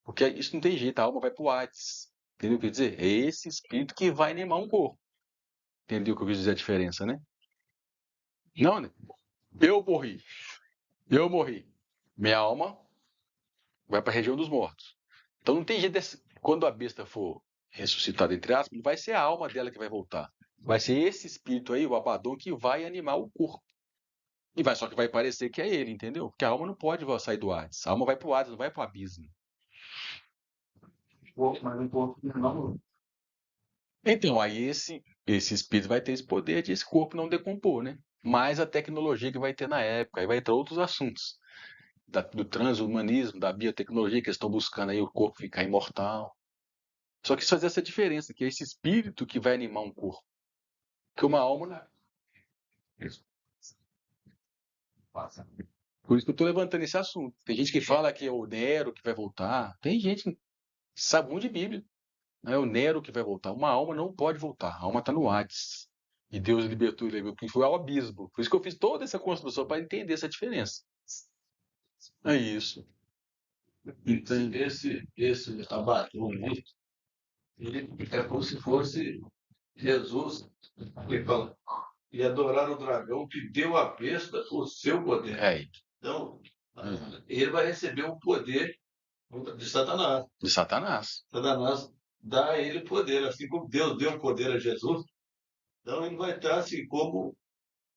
Porque isso não tem jeito, a alma vai para o Hades. Entendeu o que eu quis dizer? É esse espírito que vai animar um corpo. Entendeu o que eu quis dizer a diferença, né? Não, né? Eu morri. Eu morri. Minha alma vai para a região dos mortos. Então não tem jeito quando a besta for ressuscitada, entre aspas, não vai ser a alma dela que vai voltar. Vai ser esse espírito aí, o Abaddon, que vai animar o corpo. Só que vai parecer que é ele, entendeu? Porque a alma não pode sair do Hades. A alma vai pro Hades, não vai pro abismo. Mas um corpo não. Então, aí esse espírito vai ter esse poder de esse corpo não decompor, né? Mais a tecnologia que vai ter na época, aí vai ter outros assuntos. Do transhumanismo, da biotecnologia, que eles estão buscando aí o corpo ficar imortal. Só que isso faz essa diferença, que é esse espírito que vai animar um corpo. Que uma alma não. Passa. Por isso que eu estou levantando esse assunto. Tem gente que fala que é o Nero que vai voltar. Tem gente que sabe muito de Bíblia. Não é o Nero que vai voltar. Uma alma não pode voltar. A alma está no Hades. E Deus libertou ele, que foi ao abismo. Por isso que eu fiz toda essa construção para entender essa diferença. É isso. Entende? Esse Abaddon aí, ele é como se fosse Jesus que fala, e adorar o dragão que deu à besta o seu poder. É, Então, ele vai receber o poder de Satanás. de Satanás. Satanás dá a ele poder, assim como Deus deu poder a Jesus. Então, ele vai estar assim como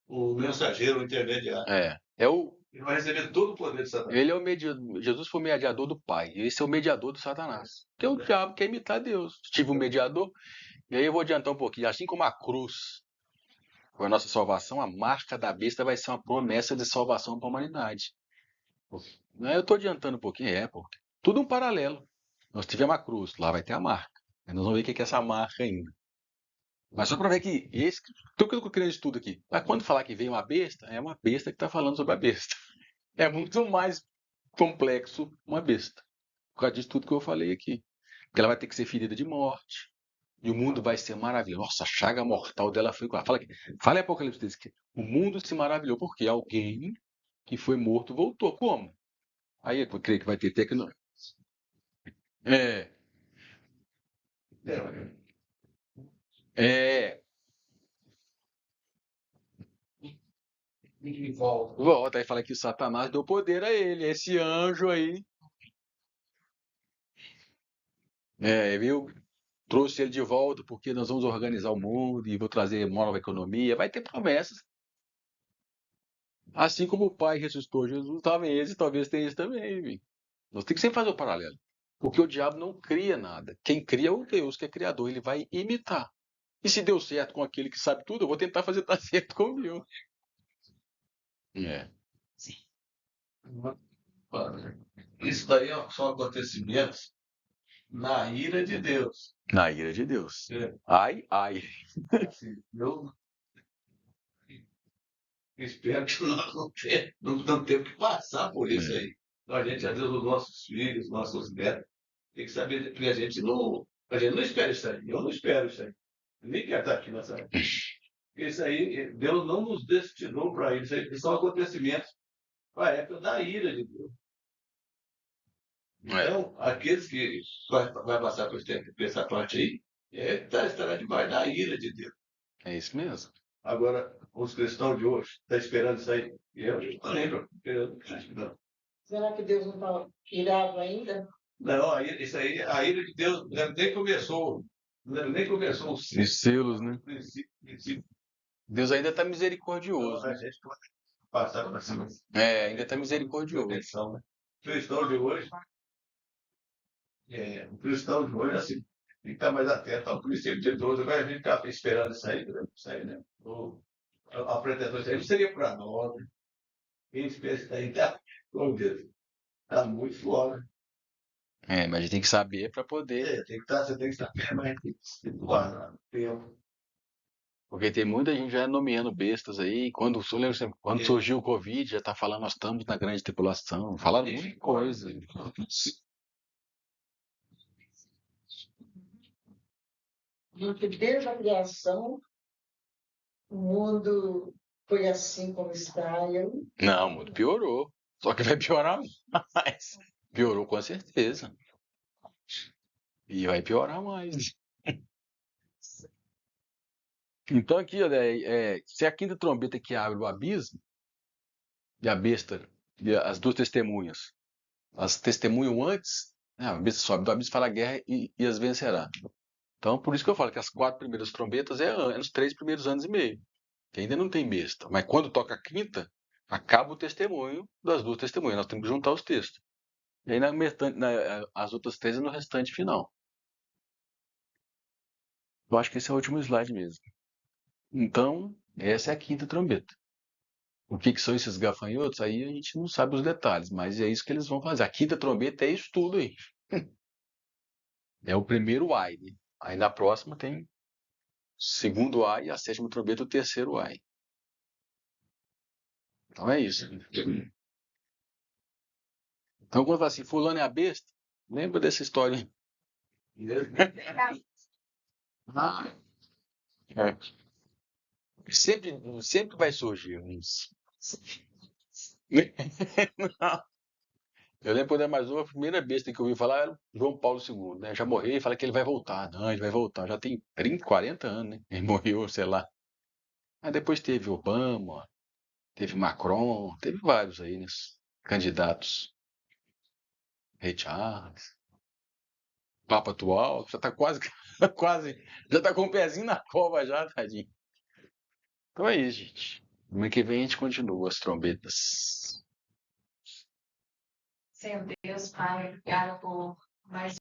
o mensageiro, o intermediário. Ele vai receber todo o poder de Satanás. Ele é o mediador. Jesus foi o mediador do Pai. Esse é o mediador do Satanás. Porque o diabo quer imitar Deus. Tive um mediador. E aí eu vou adiantar um pouquinho. Assim como a cruz foi a nossa salvação, a marca da besta vai ser uma promessa de salvação para a humanidade. Eu estou adiantando um pouquinho, porque tudo um paralelo. Nós tivemos a cruz, lá vai ter a marca. Nós vamos ver o que é essa marca ainda. Mas só para ver que tudo que eu queria de estudo aqui. Mas quando falar que veio uma besta, é uma besta que está falando sobre a besta. É muito mais complexo uma besta. Por causa disso tudo que eu falei aqui. Porque ela vai ter que ser ferida de morte. E o mundo vai ser maravilhoso. Nossa, a chaga mortal dela foi. Fala em Apocalipse 13 que o mundo se maravilhou porque alguém que foi morto voltou. Como? Aí eu creio que vai ter tecnologia. Volta aí fala que Satanás deu poder a ele, esse anjo aí. Viu? Trouxe ele de volta porque nós vamos organizar o mundo e vou trazer uma nova economia. Vai ter promessas. Assim como o Pai ressuscitou Jesus, talvez tenha esse também. Viu? Nós temos que sempre fazer o paralelo. Porque o diabo não cria nada. Quem cria é o Deus, que é criador. Ele vai imitar. E se deu certo com aquele que sabe tudo, eu vou tentar fazer dar certo com o meu. Isso daí são acontecimentos na ira de Deus. Na ira de Deus. É. Ai. Assim, eu espero que nós não temos que passar por isso aí. A gente, às vezes, os nossos filhos, nossos netos, tem que saber que a gente não espera isso aí. Eu não espero isso aí. Eu nem quero estar aqui nessa época. Isso aí, Deus não nos destinou para isso. Isso aí são acontecimentos para a época da ira de Deus. Então, aqueles que vai passar por essa parte aí, estará debaixo da ira de Deus. É isso mesmo. Agora, os cristãos de hoje estão esperando isso aí. Eu não lembro. Eu acho que não. Será que Deus não está irado ainda? Não, isso aí, a ira de Deus nem começou. Nem começou o Os selos, né? princípio. Deus ainda está Então, misericordioso, a né? gente pode passar para cima. Ainda está misericordioso. Proteção, né? O cristão de hoje, o cristão de hoje, assim, tem que estar mais atento ao princípio de Deus. Agora a gente está esperando isso aí, né? A pretensão, isso aí não seria para nós, né? Quem espera isso aí está, oh Deus, está muito fora. Mas a gente tem que saber para poder. Você tem que saber, mas tem que se guardar no tempo. Porque tem muita gente já nomeando bestas aí. Eu lembro sempre, quando surgiu o Covid, já tá falando, nós estamos na grande tribulação. Falaram muita coisa. Porque desde a criação, o mundo foi assim como está. Não, o mundo piorou. Só que vai piorar mais. Piorou com certeza. E vai piorar mais. Então aqui, ó, se a quinta trombeta que abre o abismo, e a besta, e as duas testemunhas, elas testemunham antes, né, a besta sobe do abismo, fala a guerra e as vencerá. Então, por isso que eu falo que as 4 primeiras trombetas é nos 3 primeiros anos e meio, que ainda não tem besta. Mas quando toca a quinta, acaba o testemunho das duas testemunhas. Nós temos que juntar os textos. E aí as outras 3 é no restante final. Eu acho que esse é o último slide mesmo. Então, essa é a quinta trombeta. O que são esses gafanhotos? Aí a gente não sabe os detalhes, mas é isso que eles vão fazer. A quinta trombeta é isso tudo aí. É o primeiro ai, né? Aí na próxima tem o segundo ai, a sétima trombeta, o terceiro ai. Então é isso. Então quando fala assim, fulano é a besta, lembra dessa história. Ah, sempre vai surgir uns. Eu lembro quando era mais novo, a primeira besta que eu ouvi falar era o João Paulo II, né? Já morreu e fala que ele vai voltar. Não, ele vai voltar. Já tem 30, 40 anos, né? Ele morreu, sei lá. Aí depois teve Obama, teve Macron, teve vários aí, né? Candidatos. Rei Charles, Papa atual, já tá quase, quase, já tá com o pezinho na cova já, tadinho. Então é isso, gente. Domingo que vem a gente continua as trombetas. Senhor Deus, Pai, obrigada por mais